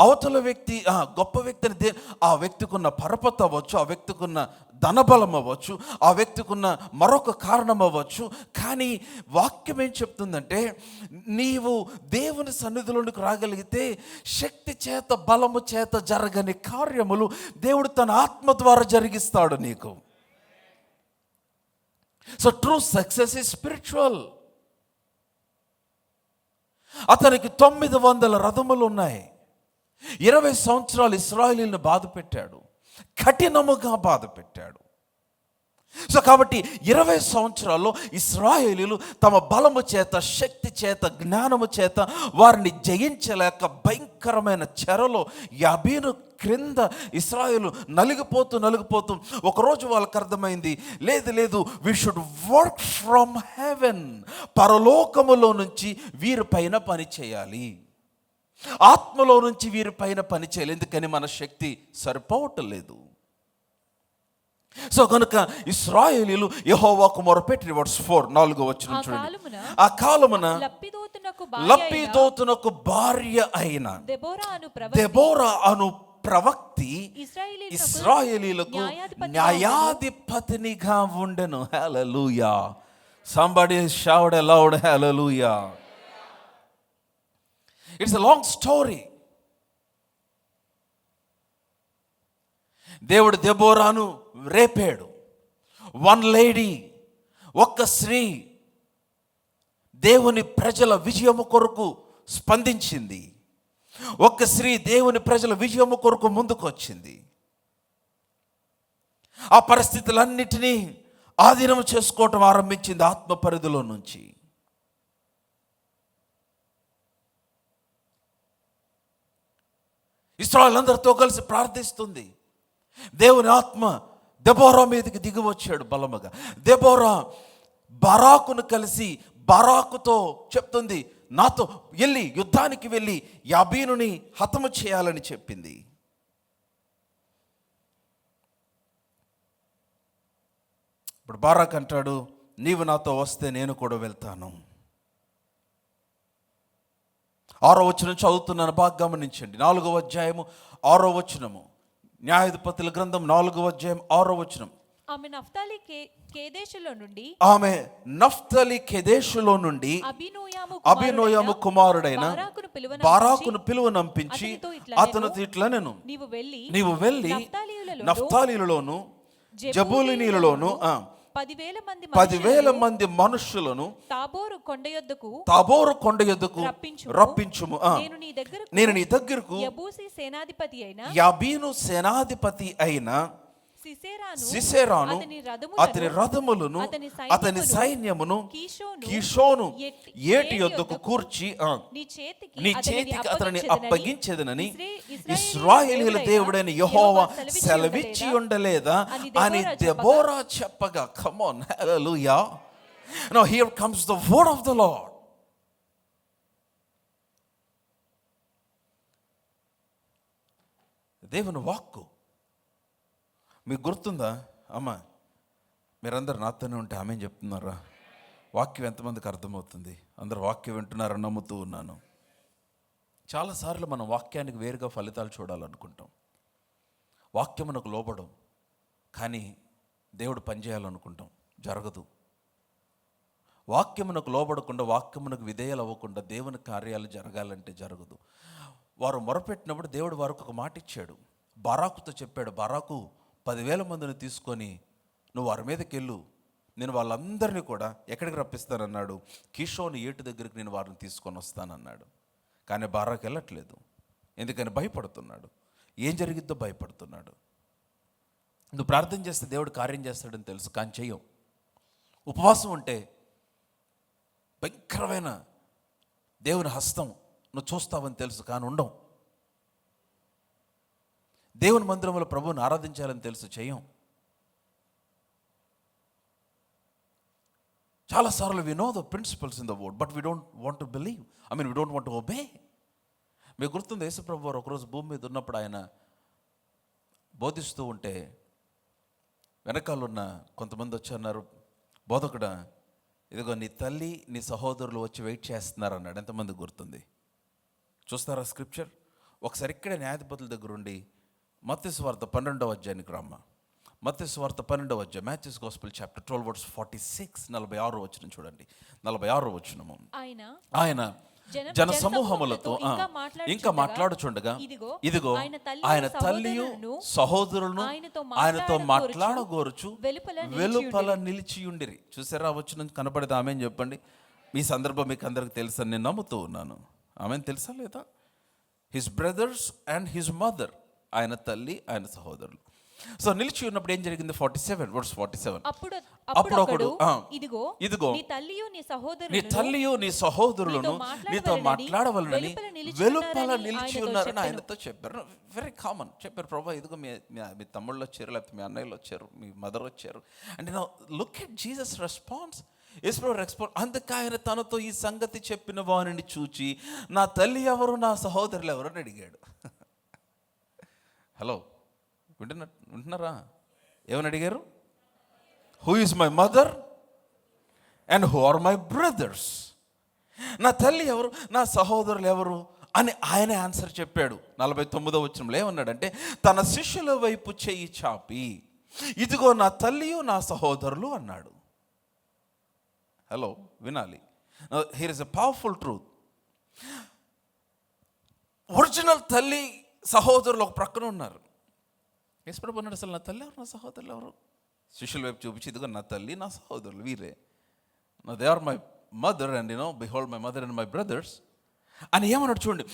అవతల వ్యక్తి గొప్ప వ్యక్తిని ఆ వ్యక్తికి ఉన్న పరపతి అవ్వచ్చు, ఆ వ్యక్తికి ఉన్న ధనబలం అవ్వచ్చు, ఆ వ్యక్తికి ఉన్న మరొక కారణం అవ్వచ్చు. కానీ వాక్యం ఏం చెప్తుందంటే, నీవు దేవుని సన్నిధిలోనికి రాగలిగితే శక్తి చేత బలము చేత జరగని కార్యములు దేవుడు తన ఆత్మ ద్వారా జరిగిస్తాడు నీకు. So true success is spiritual. అతనికి 900 రథములు ఉన్నాయి. 20 సంవత్సరాలు ఇశ్రాయేలీయులను బాధ పెట్టాడు, కఠినముగా బాధ పెట్టాడు. సో కాబట్టి 20 సంవత్సరాల్లో ఇశ్రాయేలీయులు తమ బలము చేత, శక్తి చేత, జ్ఞానము చేత వారిని జయించలేక భయంకరమైన చెరలో యాబీను క్రింద ఇశ్రాయేలు నలిగిపోతూ ఒకరోజు వాళ్ళకి అర్థమైంది, లేదు we should work from heaven. పరలోకములో నుంచి వీరి పైన పని చేయాలి, ఆత్మలో నుంచి వీరి పైన పని చేయాలి. ఎందుకని మన శక్తి సరిపోవటం లేదు. సో కనుక ఇశ్రాయేలీయులు యెహోవాకు మొరపెట్టి, వర్స్ 4, 4వ వచనం చూడండి. ఆ కాలమున లప్పీదోతునకు భార్య అయిన దెబోరా అను ప్రవక్తి ఇశ్రాయేలీయులకు న్యాయాధిపతినిగా ఉండెను. Hallelujah. Somebody shout aloud hallelujah. It's a long story. దేవుడు దెబోరాను రేపాడు. వన్ లేడీ, ఒక్క స్త్రీ దేవుని ప్రజల విజయము కొరకు స్పందించింది. ఒక్క స్త్రీ దేవుని ప్రజల విజయము కొరకు ముందుకు వచ్చింది. ఆ పరిస్థితులన్నిటినీ ఆధీనం చేసుకోవటం ఆరంభించింది ఆత్మ పరిధిలో నుంచి. ఇశ్రాయేలందరితో కలిసి ప్రార్థిస్తుంది. దేవుని ఆత్మ దెబోరా మీదకి దిగి వచ్చాడు బలముగా. దెబోరా బారాకును కలిసి బారాకుతో చెప్తుంది, నాతో వెళ్ళి యుద్ధానికి వెళ్ళి యాబీనుని హతము చేయాలని చెప్పింది. ఇప్పుడు బారాక్ అంటాడు, నీవు నాతో వస్తే నేను కూడా వెళ్తాను. 6వ వచనం చదువుతున్నాను, బాగా గమనించండి. 4వ అధ్యాయము 6వ వచనము, న్యాయాధిపతుల గ్రంథం 4వ అధ్యాయం 6వ వచనం. ఆమె నఫ్తాలి కెదెషులో నుండి అబీనోయము కుమారుడైన బారాకును పిలువనంపించి అతనితో ఇట్లా, నేను నీవు వెళ్ళి నఫ్తాలీలోను జబూలూనీలలోను 10,000 మంది మనుషులను తాబోరు కొండ యొద్దకు రప్పించుము. నేను నీ దగ్గరకు యాబీను సేనాధిపతి అయిన సిసేరాను, అతని రథములను, అతని సైన్యమును కీషోను ఏటి యొద్దకు కూర్చి నీ చేతికి అతనిని అప్పగించేదనని ఇశ్రాయేలీయుల దేవుడైన యెహోవా సెలవిచ్చి ఉండలేదా అని దెబోరా చెప్పగా. Come on, hallelujah. Now here comes the word of the lord. దేవుని వాక్కు. మీకు గుర్తుందా అమ్మ? మీరందరూ నాతోనే ఉంటే ఆమె చెప్తున్నారా? వాక్యం ఎంతమందికి అర్థమవుతుంది? అందరు వాక్యం వింటున్నారని నమ్ముతూ ఉన్నాను. చాలాసార్లు మనం వాక్యానికి వేరుగా ఫలితాలు చూడాలనుకుంటాం. వాక్యం మనకు లోబడం, కానీ దేవుడు పనిచేయాలనుకుంటాం, జరగదు. వాక్యమునకు లోబడకుండా, వాక్యమునకు విధేయాలు అవ్వకుండా దేవుని కార్యాలు జరగాలంటే జరగదు. వారు మొరపెట్టినప్పుడు దేవుడు వారికి ఒక మాట ఇచ్చాడు. బారాకుతో చెప్పాడు, బారాకు 10,000 మందిని తీసుకొని నువ్వు వారి మీదకి వెళ్ళు, నేను వాళ్ళందరినీ కూడా ఎక్కడికి రప్పిస్తానన్నాడు? కీషోను ఏటు దగ్గరికి నేను వారిని తీసుకొని వస్తానన్నాడు. కానీ బారాకు వెళ్ళట్లేదు. ఎందుకని? భయపడుతున్నాడు. ఏం జరిగిద్దో భయపడుతున్నాడు. నువ్వు ప్రార్థన చేస్తే దేవుడు కార్యం చేస్తాడని తెలుసు, కానీ చెయ్యం. ఉపవాసం ఉంటే భయంకరమైన దేవుని హస్తం నువ్వు చూస్తావని తెలుసు, కానీ ఉండవు. దేవుని మందిరంలో ప్రభువుని ఆరాధించాలని తెలుసు, చెయ్యం. చాలాసార్లు we know the principles in the word, but we don't want to believe. We don't want to obey. మీకు గుర్తుంది, యేసుప్రభు వారు ఒకరోజు భూమి మీద ఉన్నప్పుడు ఆయన బోధిస్తూ ఉంటే వెనకాలన్న కొంతమంది వచ్చి అన్నారు, బోధకుడా, ఇదిగో నీ తల్లి నీ సహోదరులు వచ్చి వెయిట్ చేస్తున్నారు అన్నాడు. ఎంతమంది గుర్తుంది? చూస్తారా స్క్రిప్చర్? ఒకసారి ఇక్కడే న్యాయాధిపతుల దగ్గర ఉండి మత్తయి సువార్త 12వ అధ్యాయానికి రమ్మ. మత్తయి సువార్త 12వ అధ్యాయం, మాథ్యూస్ గాస్పెల్ చాప్టర్ 12 వర్స్ 46, 46 వచనం చూడండి. 46 వచనము. ఆయన జన సమూహములతో ఇంకా మాట్లాడుచుండగా ఇదిగో ఆయన తల్లియు సహోదరులను ఆయనతో మాట్లాడగోరుచు వెలుపల నిలిచియుండిరి. చూసారా వచనం కనపడేది? ఆమె చెప్పండి. ఈ సందర్భం మీకు అందరికి తెలుసని నేను నమ్ముతూ ఉన్నాను. ఆమె తెలుసా లేదా? His brothers and his mother, ఆయన తల్లి ఆయన సహోదరులు. సో నిలిచి ఉన్నప్పుడు ఏం జరిగింది? 47 వర్స్ 47. అప్పుడు ఒకడు, ఇదిగో నీ తల్లియు నీ సహోదరులను నీతో మాట్లాడవలనని వెలుపల నిలిచి ఉన్నారని ఆయనతో చెప్పారు. Very common. చెప్పారు, ప్రభా ఇదిగో మీ తమ్ముళ్ళు వచ్చారు, లేకపోతే మీ అన్నయ్యలు వచ్చారు, మీ మదర్ వచ్చారు. అంటే లుక్ ఎట్ జీసస్ రెస్పాన్స్. అందుకే ఆయన తనతో ఈ సంగతి చెప్పిన వారిని చూచి నా తల్లి ఎవరు, నా సహోదరులు ఎవరు అని అడిగాడు. హలో, వింటున్నారా? ఏమని అడిగారు? Who is my mother and who are my brothers? నా తల్లి ఎవరు, నా సహోదరులు ఎవరు అని ఆయన ఆన్సర్ చెప్పాడు. 49వ వచనంలో ఏమన్నాడంటే, తన శిష్యుల వైపు చెయ్యి చాపి ఇదిగో నా తల్లియు నా సహోదరులు అన్నాడు. హలో, వినాలి. Here is a powerful truth. Original తల్లి సహోదరులు ఒక ప్రక్కన ఉన్నారు. యేసుప్రభు అన్నాడు, అసలు నా తల్లి ఎవరు, నా సహోదరులు ఎవరు? శిష్యుల వైపు చూపించి ఇదిగో నా తల్లి నా సహోదరులు వీరే, they are my mother and behold my mother and my brothers అని ఏమన్నాడు చూడండి.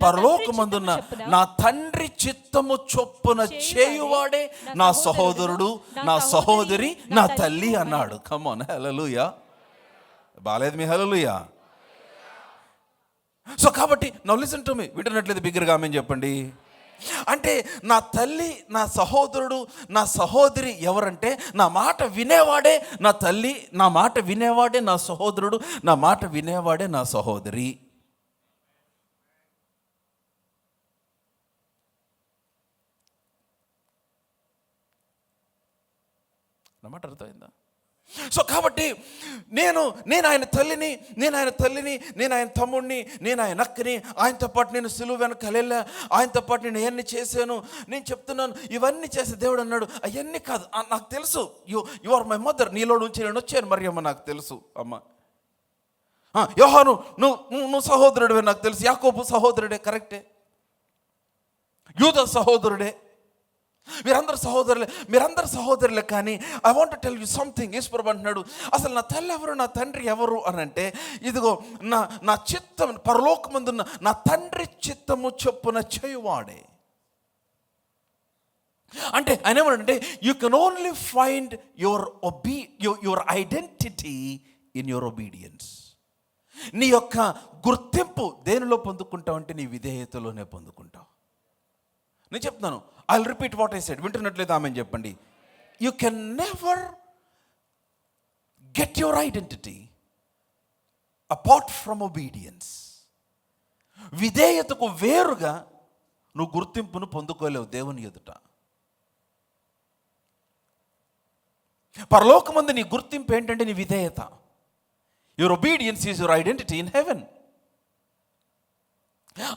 పరలోకమందున్న నా తండ్రి చిత్తము చొప్పున చేయువాడే నా సహోదరుడు, నా సహోదరి, నా తల్లి అన్నాడు. కమ్ ఆన్, హల్లెలూయా. బాలేదు మీ హల్లెలూయా? సో కాబట్టి నౌ లిసన్ టు మీ. వింటున్నట్లయితే బిగ్గరగా ఆమేన్ చెప్పండి. అంటే నా తల్లి నా సహోదరుడు నా సహోదరి ఎవరంటే, నా మాట వినేవాడే నా తల్లి, నా మాట వినేవాడే నా సహోదరుడు, నా మాట వినేవాడే నా సహోదరి. నా మాట అర్థమైందా? సో కాబట్టి నేను ఆయన తల్లిని, నేను ఆయన తమ్ముడిని, నేను ఆయన అక్కని, ఆయనతో పాటు నేను సిలువ వెనక వెళ్ళా, ఆయనతో పాటు నేను అవన్నీ చేశాను. నేను చెప్తున్నాను ఇవన్నీ చేసే దేవుడు అన్నాడు, అవన్నీ కాదు, నాకు తెలుసు, యు ఆర్ మై మదర్, నీలో నుంచి నేను వచ్చాను మరియమ్మ, నాకు తెలుసు అమ్మ. యోహాను నువ్వు సహోదరుడివే, నాకు తెలుసు. యాకోబు సహోదరుడే, కరెక్టే. యూదా సహోదరుడే. మీరందరూ సహోదరులే. కానీ I want to tell you something. యేసుప్రభు అంటున్నాడు, అసలు నా తల్లి ఎవరు, నా తండ్రి ఎవరు అని అంటే, ఇదిగో నా చిత్తం పరలోకమందున్న నా తండ్రి చిత్తము చొప్పున చేయువాడే. అంటే ఆయన ఏమంటే, you can only find your identity in your obedience. నీ యొక్క గుర్తింపు దేనిలో పొందుకుంటావు అంటే నీ విధేయతలోనే పొందుకుంటావు. నేను చెప్తున్నాను, I will repeat what I said. వింటున్నట్లయితే ఆమెను చెప్పండి. You can never get your identity apart from obedience. విధేయతకు వేరుగా నువ్వు గుర్తింపును పొందుకోలేవు దేవుని ఎదుట. పరలోకమందు నీ గుర్తింపు ఏంటంటే నీ విధేయత. Your obedience is your identity in heaven.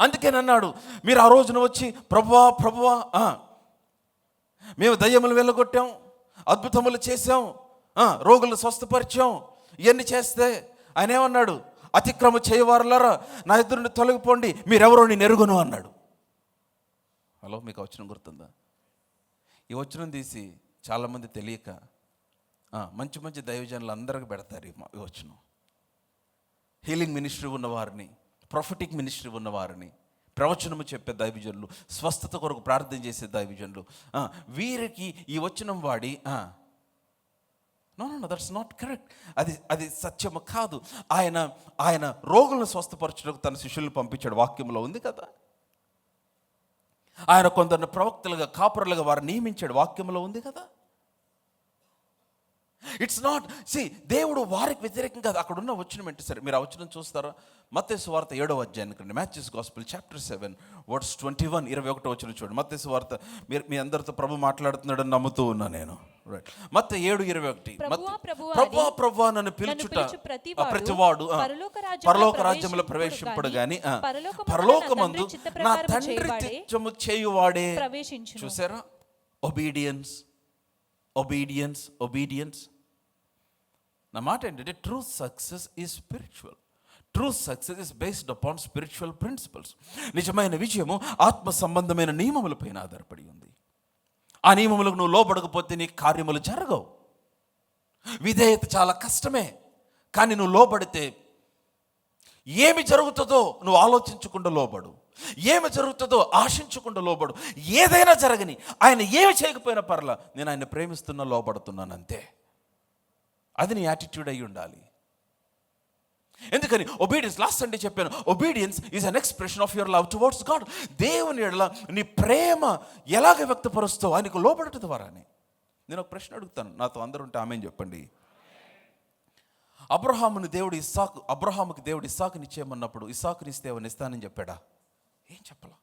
అందుకేనన్నాడు, మీరు ఆ రోజున వచ్చి ప్రభువా ప్రభువా మేము దయ్యములు వెళ్ళగొట్టాం, అద్భుతములు చేశాం, రోగులు స్వస్థపరిచాం, ఇవన్నీ చేస్తే ఆయన ఏమన్నాడు, అతిక్రమ చేయవారులారా నా ఎదురు నుండి తొలగిపోండి, మీరెవరో నేను ఎరుగును అన్నాడు. హలో, మీకు వచనం గుర్తుందా? ఈ వచనం తీసి చాలామంది తెలియక మంచి మంచి దైవజనులు అందరికి పెడతారు ఈ వచనం. హీలింగ్ మినిస్ట్రీ ఉన్నవారిని, ప్రొఫెటిక్ మినిస్ట్రీ ఉన్నవారిని, ప్రవచనము చెప్పే దైవజనులు, స్వస్థత కొరకు ప్రార్థన చేసే దైవజనులు, వీరికి ఈ వచనం వాడి నో దట్స్ నాట్ కరెక్ట్, అది సత్యము కాదు. ఆయన రోగులను స్వస్థపరచడానికి తన శిష్యులను పంపించాడు, వాక్యంలో ఉంది కదా. ఆయన కొందరిని ప్రవక్తలుగా, కాపురులుగా వారు నియమించాడు, వాక్యంలో ఉంది కదా. ఇట్స్ నాట్ దేవుడు వారికి వ్యతిరేకం కాదు. అక్కడ ఉన్న వచనం ఏంటి? సరే, మీరు ఆ వచనం చూస్తారా? మత్తయి సువార్త 7వ అధ్యాయం, మాథ్యూస్ గాస్పెల్ చాప్టర్ 7 వర్స్ 21, 21 వచనం చూడండి. మత్తయి సువార్త, మీ అందరితో ప్రభు మాట్లాడుతున్నాడని నమ్ముతూ ఉన్నా నేను. రైట్, మత్తయి 7:21, ప్రభువా ప్రభువా నన్ను పిలుచుట ప్రతివాడు పరలోక రాజ్యములో ప్రవేశింపడు గాని పరలోకమందు నా తండ్రి చిత్తము చేయువాడే. చూసారా? Obedience, obedience, obedience. నా మాట ఏంటంటే true success is spiritual. True success is based upon spiritual principles. నిజమైన విజయము ఆత్మ సంబంధమైన నియమములపైన ఆధారపడి ఉంది. ఆ నియమములకు నువ్వు లోబడకపోతే నీ కార్యములు జరగవు. విధేయత చాలా కష్టమే, కానీ నువ్వు లోబడితే ఏమి జరుగుతుందో నువ్వు ఆలోచించకుండా లోబడు, ఏమి జరుగుతుందో ఆశించకుండా లోబడు. ఏదైనా జరగని, ఆయన ఏమి చేయకపోయినా పర్లా, నేను ఆయన ప్రేమిస్తున్నా, లోబడుతున్నాను అంతే. అది నీ యాటిట్యూడ్ అయి ఉండాలి. ఎందుకని? ఒబీడియన్స్, లాస్ట్ సండే చెప్పాను, obedience is an expression of your love towards God. దేవుని ఎడల నీ ప్రేమ ఎలాగ వ్యక్తపరుస్తావు? ఆయనకు లోబడట ద్వారానే. నేను ఒక ప్రశ్న అడుగుతాను, నాతో అందరూ ఉంటే ఆమెన్ చెప్పండి. అబ్రహాముకి దేవుడు ఇస్సాకుని ఇచ్చేయమన్నప్పుడు, ఇస్సాకుని ఇస్తే ఏమని ఇస్తానని చెప్పాడా? ఏం చెప్పలా.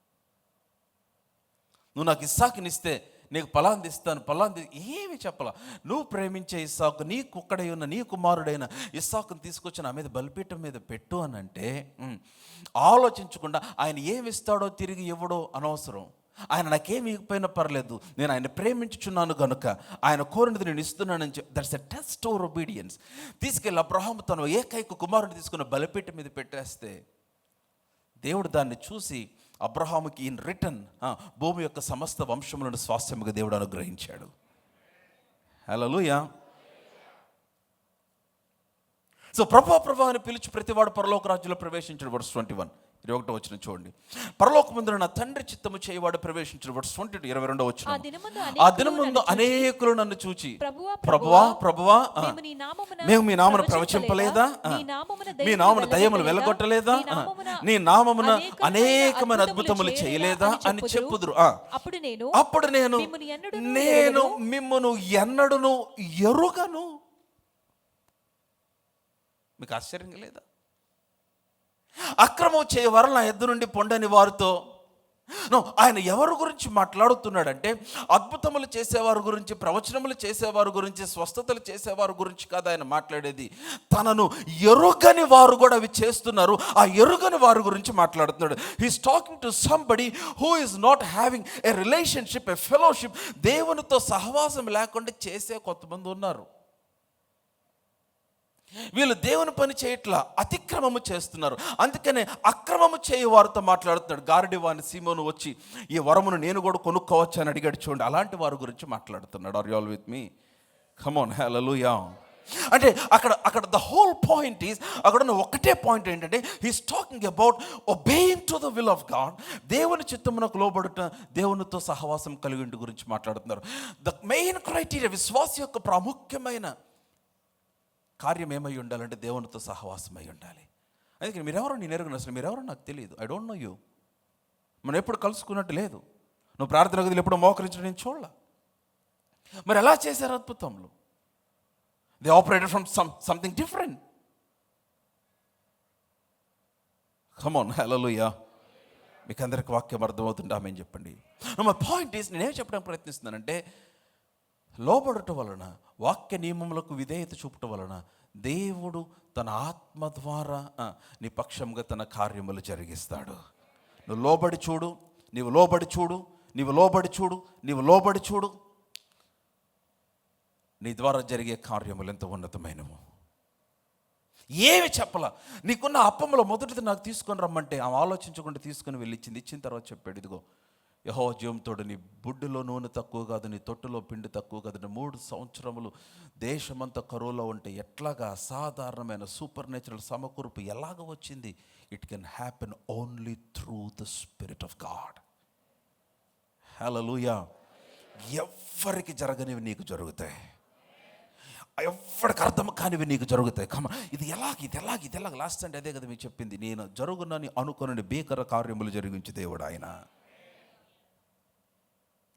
నువ్వు నాకు ఇస్సాకుని ఇస్తే నీకు పలాంది ఇస్తాను, పలాంది ఏమి చెప్పలా. నువ్వు ప్రేమించే ఇస్సాకు, నీ కుక్కడై ఉన్న నీ కుమారుడైన ఇస్సాకుని తీసుకొచ్చి నా మీద బలిపీఠం మీద పెట్టు అని అంటే, ఆలోచించకుండా ఆయన ఏమి ఇస్తాడో తిరిగి ఇవ్వడో అనవసరం. ఆయన నాకేమి ఇవ్వకపోయినా పర్లేదు, నేను ఆయన ప్రేమించుచున్నాను కనుక ఆయన కోరినది నేను ఇస్తున్నానని చెప్పి, that's a test over obedience. తీసుకెళ్ళి అబ్రహాము తన ఏకైక కుమారుని తీసుకున్న బలిపీఠం మీద పెట్టేస్తే దేవుడు దాన్ని చూసి అబ్రహాముకి ఇన్ రిటర్న్ భూమి యొక్క సమస్త వంశములను స్వాస్థ్యముగా దేవుడు అనుగ్రహించాడు. హల్లెలూయా. సో ప్రభా అని పిలిచి ప్రతివాడు పరలోక రాజ్యంలో ప్రవేశించాడు. వర్స్ 21, 21 వచనం చూడండి. పరలోకమందున నా తండ్రి చిత్తము చేయవాడు ప్రవేశించాడు. వర్స్ 22, 22 వచనం. ఆ దినముందు అనేకులు నన్ను చూచి ప్రభువా ప్రభువా మేము మీ నామమున ప్రవచింపలేదా, మీ నామమున దయ్యములు వెళ్ళగొట్టలేదా, నీ నామమున అనేకమైన అద్భుతములు చేయలేదా అని చెప్పుదురు. అప్పుడు నేను మిమ్మును ఎన్నడును ఎరుగను. మీకు ఆశ్చర్యంగా లేదా? అక్రమం చేయవారు నా ఎద్దు నుండి పొండని వారితో ఆయన ఎవరి గురించి మాట్లాడుతున్నాడంటే, అద్భుతములు చేసేవారి గురించి, ప్రవచనములు చేసేవారి గురించి, స్వస్థతలు చేసేవారి గురించి కాదు ఆయన మాట్లాడేది. తనను ఎరుగని వారు కూడా అవి చేస్తున్నారు, ఆ ఎరుగని వారి గురించి మాట్లాడుతున్నాడు. He's talking to somebody who is not having a relationship, a fellowship. దేవునితో సహవాసం లేకుండా చేసే కొంతమంది ఉన్నారు. వీళ్ళు దేవుని పని చేయట్లా, అతిక్రమము చేస్తున్నారు. అందుకనే అక్రమము చేయ వారితో మాట్లాడుతున్నాడు. గారడివాని సీమోను వచ్చి ఈ వరమును నేను కూడా కొనుక్కోవచ్చు అని అడిగాడు. చూడండి, అలాంటి వారి గురించి మాట్లాడుతున్నాడు. Are you all with me? Come on, hallelujah. అంటే అక్కడ ద హోల్ పాయింట్ ఈజ్, అక్కడ ఉన్న ఒకటే పాయింట్ ఏంటంటే, he's talking about obeying to the will of God. దేవుని చిత్తమునకు లోబడుట, దేవునితో సహవాసం కలిగి గురించి మాట్లాడుతున్నారు. ద మెయిన్ క్రైటీరియా, విశ్వాస యొక్క ప్రాముఖ్యమైన కార్యం ఏమై ఉండాలంటే దేవునితో సహవాసం అయి ఉండాలి. అందుకే మీరెవరో నేను ఎరుగును, అసలు మీరెవరో నాకు తెలియదు. I don't know you. మనం ఎప్పుడు కలుసుకున్నట్టు లేదు. నువ్వు ప్రార్థన గదిలో ఎప్పుడు మోకరించడం నేను చూడలే. మరి ఎలా చేశారు అద్భుతములు? They operated from something different. Come on, hallelujah. మీకు అందరికి వాక్యం అర్థమవుతుంటే ఆమె చెప్పండి. మా పాయింట్ ఈస్, నేనేం చెప్పడానికి ప్రయత్నిస్తున్నానంటే, లోబడటం వలన, వాక్య నియమములకు విధేయత చూపటం వలన దేవుడు తన ఆత్మ ద్వారా నీ పక్షంగా తన కార్యములు జరిగిస్తాడు. నువ్వు లోబడి చూడు, నీవు లోబడి చూడు, నీవు లోబడి చూడు, నీవు లోబడి చూడు, నీ ద్వారా జరిగే కార్యములు ఎంత ఉన్నతమైనవు. ఏమి చెప్పలా, నీకున్న అప్పంలో మొదటిది నాకు తీసుకొని రమ్మంటే ఆమె ఆలోచించకుండా తీసుకొని వెళ్ళి ఇచ్చిన తర్వాత చెప్పాడు, ఇదిగో యెహోవా జీవంతోడు, నీ బుడ్డిలో నూనె తక్కువ కాదు, నీ తొట్టులో పిండి తక్కువ కాదు. 3 సంవత్సరములు దేశమంతా కరువులో ఉంటే ఎట్లాగా అసాధారణమైన సూపర్ నేచురల్ సమకూర్పు ఎలాగ వచ్చింది? It can happen only through the spirit of God. Hallelujah. ఎవ్వరికి జరగనివి నీకు జరుగుతాయి, ఎవరికి అర్థం కానివి నీకు జరుగుతాయి. ఇది ఎలాగ లాస్ట్ అంటే అదే కదా మీకు చెప్పింది, నేను జరుగునని అనుకుని భీకర కార్యములు జరిగించి దేవుడు ఆయన.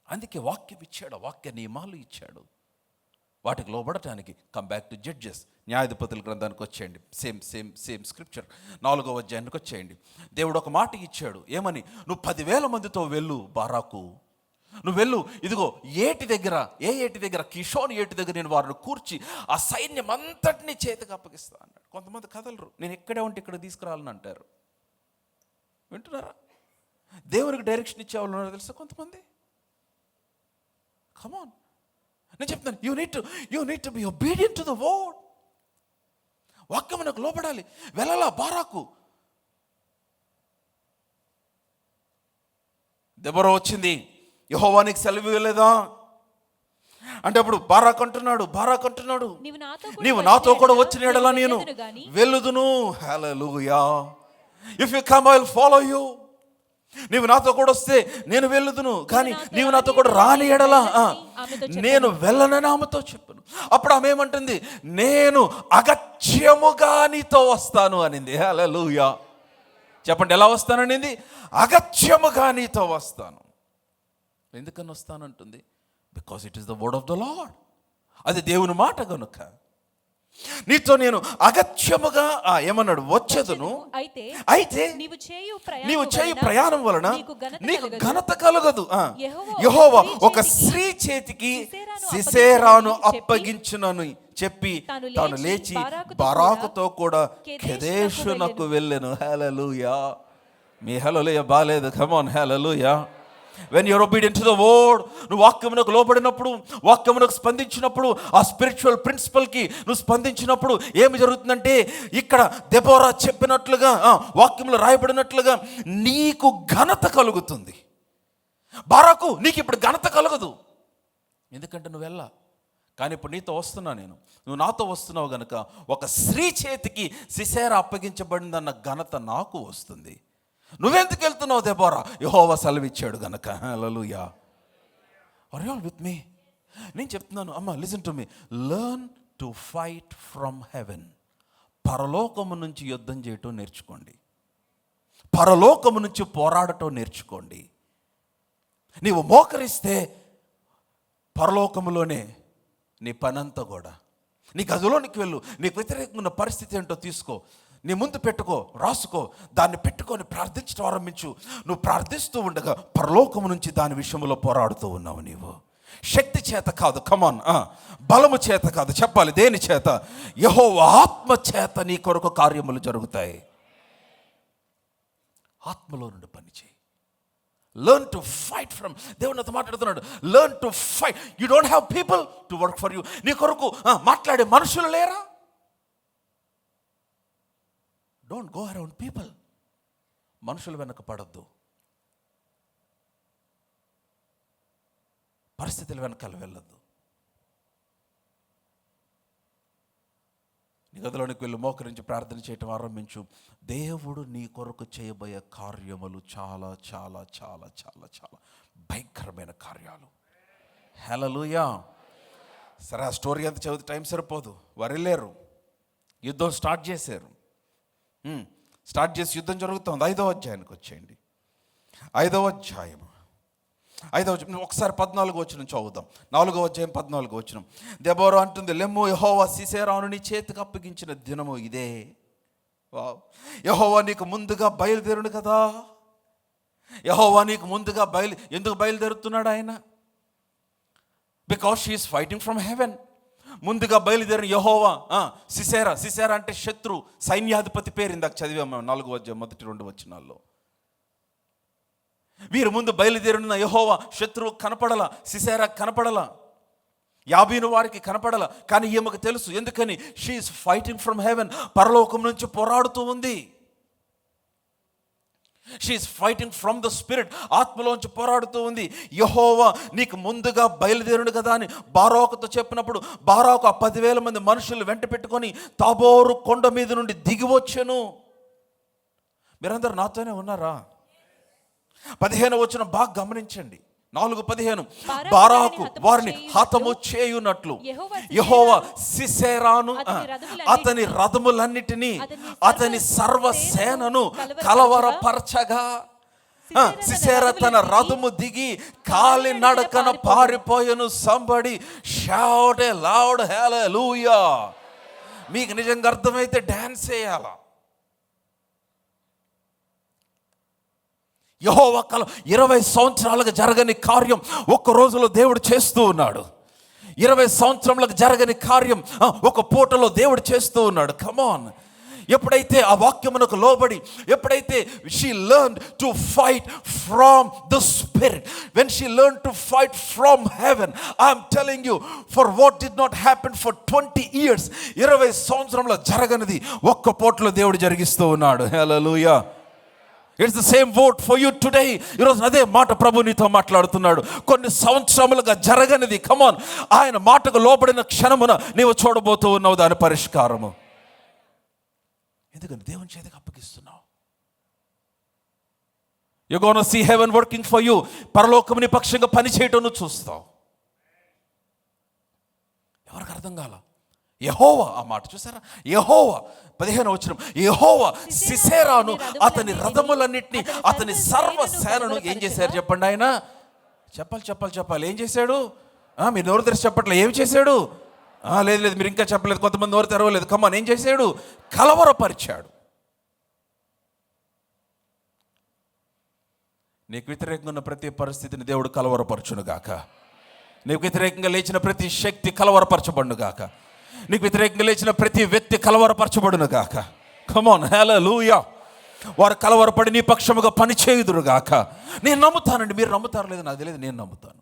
అందుకే వాక్యం ఇచ్చాడు, వాక్య నియమాలు ఇచ్చాడు, వాటికి లోబడటానికి. కమ్ బ్యాక్ టు జడ్జెస్, న్యాయాధిపతుల గ్రంథానికి వచ్చేయండి. సేమ్ స్క్రిప్చర్ 4వ అధ్యాయానికి వచ్చేయండి. దేవుడు ఒక మాట ఇచ్చాడు, ఏమని? నువ్వు 10,000 మందితో వెళ్ళు బారాకు, నువ్వు వెళ్ళు, ఇదిగో ఏటి దగ్గర, ఏటి దగ్గర, కిషోన్ ఏటి దగ్గర నేను వారిని కూర్చి ఆ సైన్యం అంతటినీ చేతికి అప్పగిస్తా అన్నాడు. కొంతమంది కదలరు, నేను ఎక్కడే ఉంటే ఇక్కడ తీసుకురాలని అంటారు. వింటున్నారా? దేవునికి డైరెక్షన్ ఇచ్చేవాళ్ళు ఉన్నారో తెలుసా కొంతమంది. కమాన్, నేను చెప్తాను, you need to be obedient to the word. వాక్యమునకు లోబడాలి. వెళ్ళాలా బారాకు. దెబోరా వచ్చింది, యెహోవానికి సెలవు ఇవ్వలేదా అంటే అప్పుడు బారాకు అంటున్నాడు, నీవు నాతో కూడా వచ్చిన యెడల నేను వెళ్ళుదును. Hallelujah. If you come I will follow you. నీవు నాతో కూడా వస్తే నేను వెళ్ళుదును, కానీ నీవు నాతో కూడా రాని యెడల నేను వెళ్ళనని ఆమెతో చెప్పను. అప్పుడు ఆమె ఏమంటుంది? నేను అగత్యముగా నీతో వస్తాను అనింది. హల్లెలూయా. చెప్పండి, ఎలా వస్తాననింది? అగత్యముగా నీతో వస్తాను. ఎందుకని వస్తానంటుంది? Because it is the word of the lord. అది దేవుని మాట కనుక నీతో నేను అగత్యముగా ఏమన్నాడు? వచ్చేదును. అయితే నీవు చేయు ప్రయాణం వలన నీకు ఘనత కలగదు. యెహోవా ఒక స్త్రీ చేతికి సిసేరాను అప్పగించునని చెప్పి తాను లేచి బారాకుతో కూడా కెదేషునకు వెళ్ళెను. హల్లెలూయా. మీ హల్లెలూయా బాలేదు. Come on, hallelujah. When you're obedient to the word, నువ్వు వాక్యమునకు లోబడినప్పుడు, వాక్యమునకు స్పందించినప్పుడు, ఆ స్పిరిచువల్ ప్రిన్సిపల్కి నువ్వు స్పందించినప్పుడు ఏమి జరుగుతుందంటే, ఇక్కడ దెబోరా చెప్పినట్లుగా, వాక్యంలో రాయబడినట్లుగా నీకు ఘనత కలుగుతుంది. బారాకు, నీకు ఇప్పుడు ఘనత కలగదు, ఎందుకంటే నువ్వు వెళ్ళా. కానీ ఇప్పుడు నీతో వస్తున్నా నేను, నువ్వు నాతో వస్తున్నావు కనుక ఒక స్త్రీ చేతికి సిసేరా అప్పగించబడిందన్న ఘనత నాకు వస్తుంది. నువ్వెందుకు వెళ్తున్నావు దెబోరా? యెహోవా సెలవిచ్చాడు గనక. హల్లెలూయా. ఆర్ యు ఆల్ విత్ మీ? నేను చెప్తున్నాను, అమ్మ listen to me. Learn to fight from haven. పరలోకము నుంచి యుద్ధం చేయటం నేర్చుకోండి, పరలోకము నుంచి పోరాడటం నేర్చుకోండి. నీవు మోకరిస్తే పరలోకములోనే నీ పనంతా కూడా. నీ గదిలోనికి వెళ్ళు, నీకు వ్యతిరేకంగా ఉన్న పరిస్థితి ఏంటో తీసుకో, నీ ముందు పెట్టుకో, రాసుకో, దాన్ని పెట్టుకొని ప్రార్థించడం ఆరంభించు. నువ్వు ప్రార్థిస్తూ ఉండగా పరలోకము నుంచి దాని విషయంలో పోరాడుతూ ఉన్నావు. నీవు శక్తి చేత కాదు, కమాన్, బలము చేత కాదు. చెప్పాలి, దేని చేత? యెహోవా ఆత్మ చేత నీ కొరకు కార్యములు జరుగుతాయి. ఆత్మలో నుండి పని చేయి. Learn to fight from. దేవుడు నాతో మాట్లాడుతున్నాడు, learn to fight. You don't have people to work for you. నీ కొరకు మాట్లాడే మనుషులు లేరా? Don't go around people. మనుషులు వెనక పడద్దు, పరిస్థితుల వెనకాల వెళ్ళొద్దు. నీ గదిలోనికి వెళ్ళి మోకరించి ప్రార్థన చేయటం ఆరంభించు. దేవుడు నీ కొరకు చేయబోయే కార్యములు చాలా చాలా చాలా చాలా చాలా భయంకరమైన కార్యాలు. హల్లెలూయా. సరే, ఆ స్టోరీ అంతా చదివితే టైం సరిపోదు. వారు లేరు, యుద్ధం స్టార్ట్ చేశారు. స్టార్ట్ చేసి యుద్ధం జరుగుతుంది. 5వ అధ్యాయానికి వచ్చేయండి. 5వ అధ్యాయం ఒకసారి 14వ వచనం చదువుదాం. 4వ అధ్యాయం 14వ వచనం. దెబోరా అంటుంది, లెమ్ము, యెహోవా సీసెరాను నీ చేతికి అప్పగించిన దినము ఇదే. యెహోవా నీకు ముందుగా బయలుదేరును కదా. యెహోవా నీకు ముందుగా ఎందుకు బయలుదేరుతున్నాడు ఆయన? Because she's fighting from heaven. ముందుగా బయలుదేరిన యెహోవా సిసేరా అంటే శత్రు సైన్యాధిపతి పేరు, ఇందాక చదివాము 4వ అధ్యాయం మొదటి 2 వచనాల్లో. వీరు ముందు బయలుదేరిన యెహోవా శత్రువు కనపడల, సిసేరా కనపడల, యాబీను వారికి కనపడల. కానీ ఈమెకు తెలుసు, ఎందుకని? షీఈస్ ఫైటింగ్ ఫ్రమ్ హెవెన్, పరలోకం నుంచి పోరాడుతూ ఉంది. She is fighting from the spirit, ఆత్మలోంచి పోరాడుతూ ఉంది. యెహోవా నీకు ముందుగా బయలుదేరుడు కదా అని బారాకుతో చెప్పినప్పుడు, బారాకు ఆ 10,000 మంది మనుషులు వెంట పెట్టుకొని తాబోరు కొండ మీద నుండి దిగి వచ్చెను. మీరందరూ నాతోనే ఉన్నారా? 15వ వచనం బాగా గమనించండి. 4:15 బారాకు వారిని హతము చేయునట్లు యెహోవా సిసేరాను అతని రథములన్నిటినీ అతని సర్వసేనను కలవరపరచగా, సిసేరా తన రథము దిగి కాలి నడకన పారిపోయెను. సంబడి షౌట్ ఏ లౌడ్ హల్లెలూయా. మీకు నిజంగా అర్థమైతే డాన్స్ చేయాలా? యెహోవా 20 సంవత్సరాలకు జరగని కార్యం ఒక్క రోజులో దేవుడు చేస్తూ ఉన్నాడు. 20 సంవత్సరాలకు జరగని కార్యం ఒక పూటలో దేవుడు చేస్తూ ఉన్నాడు. కమాన్. ఎప్పుడైతే ఆ వాక్యమునకు లోబడి, ఎప్పుడైతే she learned to fight from the spirit, when she learned to fight from haven, I'm telling you, for what did not happen for 20 years, 20 సంవత్సరంలో జరగనిది ఒక్క పూటలో దేవుడు జరిగిస్తూ ఉన్నాడు. Hallelujah. It's the same word for you today. ఈరోజు అదే మాట ప్రభు నీతో మాట్లాడుతున్నాడు. కొన్ని సంవత్సరములుగా జరగనిది, కమాన్, ఆయన మాటకు లోబడిన క్షణమున నీవు చూడబోతూ ఉన్నావు దాని పరిష్కారము. ఎందుకని? దేవుని చేతికి అప్పగిస్తున్నావు. You gonna see heaven working for you. పరలోకం నీ పక్షంగా పని చేయటం నువ్వు చూస్తావు. ఎవరికి అర్థం కాల? యెహోవా, ఆ మాట చూసారా? యెహోవా 15వ వచనం, యెహోవా సిసేరాను అతని రథములన్నిటినీ అతని సర్వసేనను ఏం చేశారు చెప్పండి? ఆయన చెప్పాలి. ఏం చేశాడు? మీరు నోరు తెరిచి చెప్పట్లే. ఏం చేశాడు? లేదు మీరు ఇంకా చెప్పలేదు, కొంతమంది నోరు తెరవలేదు. కమ్మని ఏం చేశాడు? కలవరపరిచాడు. నీకు వ్యతిరేకంగా ఉన్న ప్రతి పరిస్థితిని దేవుడు కలవరపరచును గాక. నీకు వ్యతిరేకంగా లేచిన ప్రతి శక్తి కలవరపరచబడును గాక. నీకు వ్యతిరేకంగా లేచిన ప్రతి వ్యక్తి కలవరపరచబడును గాక. కమాన్, హల్లెలూయా. వారు కలవరపడి నీ పక్షముగా పని చేయుదురు గాక. నేను నమ్ముతానండి. మీరు నమ్ముతారు లేదు నాకు తెలియదు, నేను నమ్ముతాను.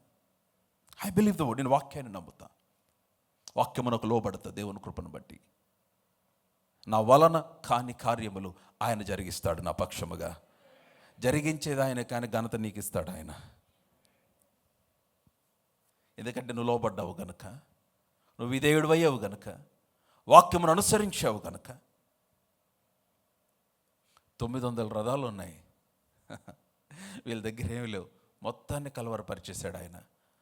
I believe the word. నేను వాక్యాన్ని నమ్ముతా. వాక్యమునకు లోబడతా దేవుని కృపను బట్టి. నా వలన కాని కార్యములు ఆయన జరిగిస్తాడు నా పక్షముగా. జరిగించేది ఆయన, కానీ ఘనత నీకు ఇస్తాడు ఆయన. ఎందుకంటే నువ్వు లోబడ్డావు గనుక, నువ్వు విధేయుడు అయ్యావు గనుక, వాక్యమును అనుసరించావు గనుక. 900 రథాలు ఉన్నాయి. వీళ్ళ దగ్గర ఏమి లేవు. మొత్తాన్ని కలవరపరిచేశాడు ఆయన.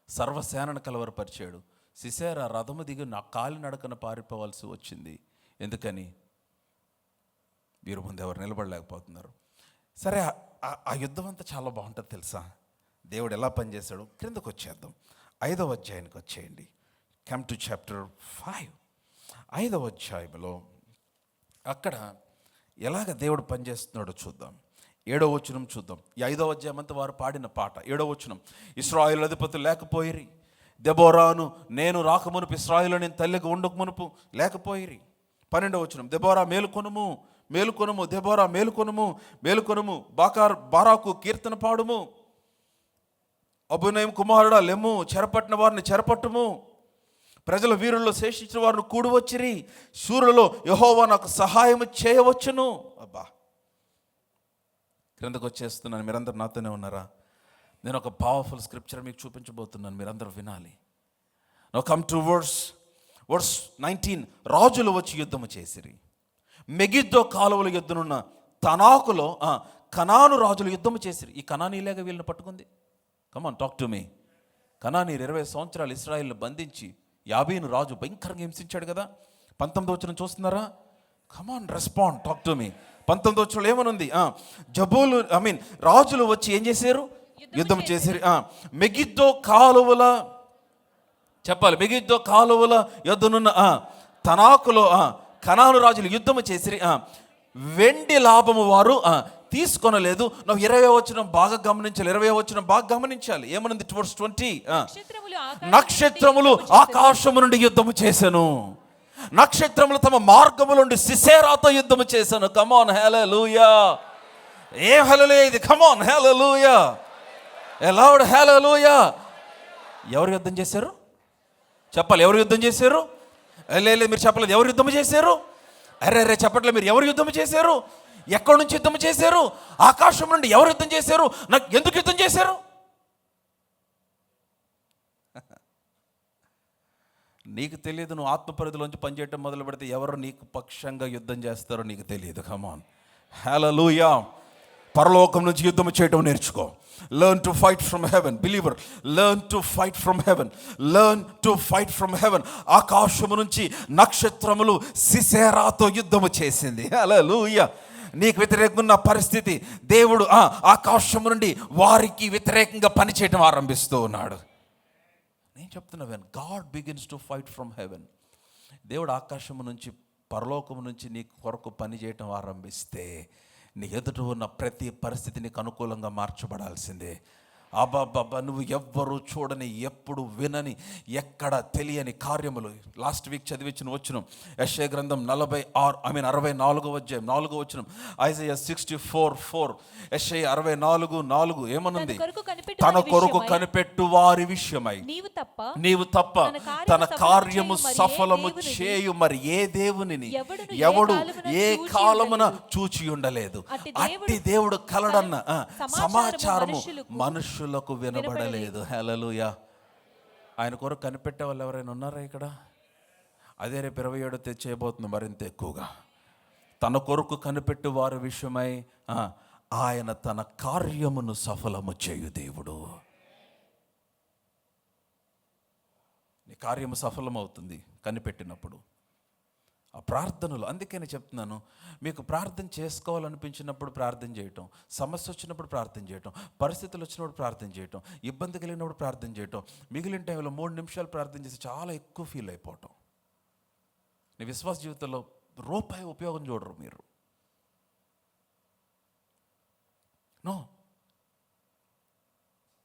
సర్వసేనను కలవరపరిచాడు. సిసేరా రథము దిగి నా కాలి నడకన పారిపోవాల్సి వచ్చింది. ఎందుకని? వీరు ముందు ఎవరు నిలబడలేకపోతున్నారు. సరే, ఆ యుద్ధం అంతా చాలా బాగుంటుంది తెలుసా? దేవుడు ఎలా పనిచేశాడు? క్రిందకు వచ్చేద్దాం. 5వ అధ్యాయానికి వచ్చేయండి. Come to chapter 5. 5వ అధ్యాయంలో అక్కడ ఎలాగ దేవుడు పనిచేస్తున్నాడో చూద్దాం. 7వ వచనం చూద్దాం. ఈ 5వ అధ్యాయం అంతా వారు పాడిన పాట. 7వ వచనం, ఇశ్రాయేలు అధిపతులు లేకపోయిరి, దెబోరాను నేను రాకమునుపు ఇశ్రాయేలు నేను తల్లిగా ఉండక మునుపు లేకపోయిరి. 12వ వచనం, దెబోరా మేలుకొనుము మేలుకొనుము, దెబోరా మేలుకొనుము మేలుకొనుము, బారాకు కీర్తన పాడుము, అబునయం కుమారుడా లెమ్ము, చెరపట్టిన వారిని చెరపట్టుము, ప్రజల వీరుల్లో శేషించిన వారిని కూడి వచ్చిరి, శూరులలో యెహోవా నాకు సహాయం చేయవచ్చును. అబ్బా, క్రిందకు వచ్చేస్తున్నాను. మీరందరూ నాతోనే ఉన్నారా? నేను ఒక పవర్ఫుల్ స్క్రిప్చర్ మీకు చూపించబోతున్నాను, మీరందరూ వినాలి. Now come to verse 19. రాజులు వచ్చి యుద్ధము చేసిరి. మెగిద్దో కాలువల యుద్ధనున్న తనాకులో కనాను రాజులు యుద్ధము చేసిరి. ఈ కనానీలేక వీళ్ళని పట్టుకుంది. కమాన్, టాక్ టు మీ. కనానీలు 20 సంవత్సరాలు ఇశ్రాయేల్ని బంధించి యాబీను రాజు భయంకరంగా హింసించాడు కదా. 19వ వచనం చూస్తున్నారా? కమాన్, రెస్పాండ్, టాక్ టు మీ. 19వ వచనంలో ఏమనుంది? రాజులు వచ్చి ఏం చేశారు? యుద్ధం చేశారు. మెగిద్దో కాలువల, చెప్పాలి, మెగిద్దో కాలువల యుద్ధనున్న తనాకులో కనాను రాజులు యుద్ధము చేసిరి. వెండి లాభము వారు తీసుకొనలేదు. నువ్వు 20వ వచనం బాగా గమనించాలి. 20వ వచనం బాగా గమనించాలి. ఏమనుంది? వర్స్ 20, నక్షత్రములు ఆకాశము నుండి యుద్ధము చేసెను. నక్షత్రములు తమ మార్గము నుండి సిసేరాతో యుద్ధము చేశాను. కమాన్ హల్లెలూయా. ఏ హల్లెలూయా ఇది? కమాన్ హల్లెలూయా. ఏ లౌడ్ హల్లెలూయా. ఎవరు యుద్ధం చేశారు? చెప్పాలి. ఎవరు యుద్ధం చేశారు? లేదు మీరు చెప్పలేదు. ఎవరు యుద్ధం చేశారు? అరే చెప్పట్లేదు. మీరు ఎవరు యుద్ధం చేశారు? ఎక్కడి నుంచి యుద్ధం చేశారు? ఆకాశం నుండి ఎవరు యుద్ధం చేశారు? నాకు ఎందుకు యుద్ధం చేశారు? నీకు తెలియదు. నువ్వు ఆత్మ పరిధిలోంచి పనిచేయటం మొదలు పెడితే ఎవరు నీకు పక్షంగా యుద్ధం చేస్తారో నీకు తెలియదు. కమాన్ హల్లెలూయా. పరలోకం నుంచి యుద్ధం చేయటం నేర్చుకో. Learn to fight from heaven. Believer, learn to fight from heaven. Learn to fight from heaven. ఆకాశము నుంచి నక్షత్రములు సిసేరాతో యుద్ధము చేసింది. హల్లెలూయా. నీకు వ్యతిరేకంగా ఉన్న పరిస్థితి దేవుడు ఆకాశము నుండి వారికి వ్యతిరేకంగా పనిచేయటం ఆరంభిస్తూ ఉన్నాడు. నేను చెప్తున్నా, when God begins to fight from heaven, దేవుడు ఆకాశము నుంచి పరలోకము నుంచి నీ కొరకు పని చేయటం ఆరంభిస్తే నీ ఎదుట ఉన్న ప్రతి పరిస్థితి నీకు అనుకూలంగా మార్చబడాల్సిందే. అబ్బాబ్బా, నువ్వు ఎవ్వరూ చూడని, ఎప్పుడు వినని, ఎక్కడ తెలియని కార్యములు. లాస్ట్ వీక్ చదివించిన వచనం యెషయా గ్రంథం 64వ అధ్యాయం 4వ వచనం. ఐజయా 64:4. యెషయా 64:4 ఏమనుంది? తన కొరకు కనిపెట్టు వారి విషయమై నీవు తప్ప తన కార్యము సఫలము చేయు మరి ఏ దేవునిని ఎవడు ఏ కాలమున చూచి ఉండలేదు. అట్టి దేవుడు కలడన్న సమాచారము మనుషులకు వినబడలేదు. హల్లెలూయా. ఆయన కొరకు కనిపెట్టే వాళ్ళు ఎవరైనా ఉన్నారా ఇక్కడ? అదే రేపు 27 తెచ్చేయబోతుంది మరింత ఎక్కువగా. తన కొరకు కనిపెట్టు వారి విషయమై ఆయన తన కార్యమును సఫలము చేయు దేవుడు. నీ కార్యము సఫలమవుతుంది కనిపెట్టినప్పుడు. ఆ ప్రార్థనలు, అందుకే నేను చెప్తున్నాను, మీకు ప్రార్థన చేసుకోవాలనిపించినప్పుడు ప్రార్థన చేయటం, సమస్య వచ్చినప్పుడు ప్రార్థన చేయటం, పరిస్థితులు వచ్చినప్పుడు ప్రార్థన చేయటం, ఇబ్బంది కలిగినప్పుడు ప్రార్థన చేయటం, మిగిలిన టైంలో 3 నిమిషాలు ప్రార్థన చేసి చాలా ఎక్కువ ఫీల్ అయిపోవటం. నీ విశ్వాస జీవితంలో రూపాయి ఉపయోగం చూడరు మీరు. నో,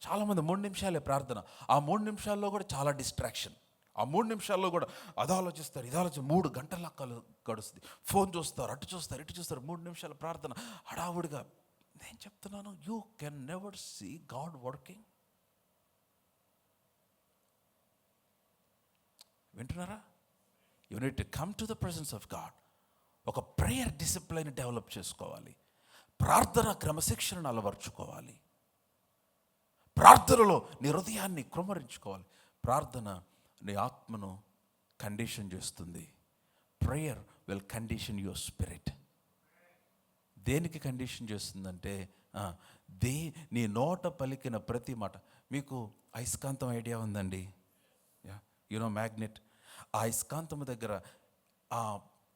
చాలామంది 3 నిమిషాలే ప్రార్థన. ఆ 3 నిమిషాల్లో కూడా చాలా డిస్ట్రాక్షన్. ఆ 3 నిమిషాల్లో కూడా అది ఆలోచిస్తారు, ఇది ఆలోచిస్తారు. 3 గంటల గడుస్తుంది. ఫోన్ చూస్తారు, అటు చూస్తారు, ఇటు చూస్తారు. 3 నిమిషాల ప్రార్థన హడావుడిగా. నేను చెప్తున్నాను, you can never see God working. వింటున్నారా? You need to come to the presence of God. ఒక ప్రేయర్ డిసిప్లైన్ డెవలప్ చేసుకోవాలి. ప్రార్థన క్రమశిక్షణను అలవర్చుకోవాలి. ప్రార్థనలో నీ హృదయాన్ని కృమ్మరించుకోవాలి. ప్రార్థన నీ ఆత్మను కండిషన్ చేస్తుంది. Prayer will condition your spirit. దేనికి కండిషన్ చేస్తుందంటే నీ నోట పలికిన ప్రతి మాట. మీకు అయస్కాంతం ఐడియా ఉందండి? You know magnet. ఆ అయస్కాంతం దగ్గర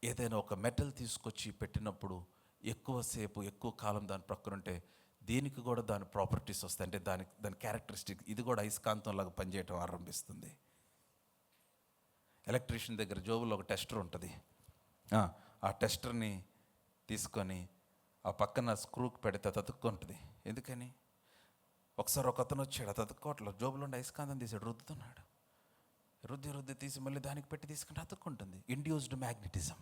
ఏదైనా ఒక మెటల్ తీసుకొచ్చి పెట్టినప్పుడు ఎక్కువసేపు ఎక్కువ కాలం దాని ప్రక్కన ఉంటే దీనికి కూడా దాని ప్రాపర్టీస్ వస్తాయి. అంటే దాని క్యారెక్టరిస్టిక్. ఇది కూడా అయస్కాంతం లాగా పనిచేయటం ఆరంభిస్తుంది. ఎలక్ట్రీషియన్ దగ్గర జోబులో ఒక టెస్టర్ ఉంటుంది. ఆ టెస్టర్ని తీసుకొని ఆ పక్కన స్క్రూకి పెడితే తతుక్కుంటుంది. ఎందుకని? ఒకసారి ఒక అతను వచ్చాడు, తతుక్కోవట్లేదు. జోబులో ఉండి అయస్కాంతం తీసాడు, రుద్దుతున్నాడు. రుద్ది తీసి మళ్ళీ దానికి పెట్టి తీసుకుంటే అతుక్కుంటుంది. Induced magnetism.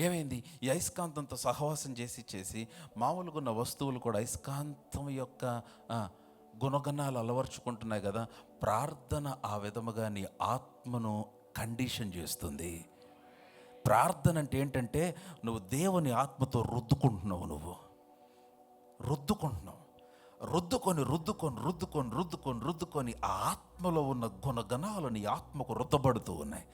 ఏమైంది? ఈ అయస్కాంతంతో సహవాసం చేసి మామూలుగా ఉన్న వస్తువులు కూడా అయస్కాంతం యొక్క గుణగణాలు అలవర్చుకుంటున్నాయి కదా. ప్రార్థన ఆ విధముగా నీ ఆత్మను కండిషన్ చేస్తుంది. ప్రార్థన అంటే ఏంటంటే నువ్వు దేవుని ఆత్మతో రుద్దుకుంటున్నావు. నువ్వు రుద్దుకొని ఆ ఆత్మలో ఉన్న గుణగణాలు నీ ఆత్మకు రుద్దబడుతూ ఉన్నాయి.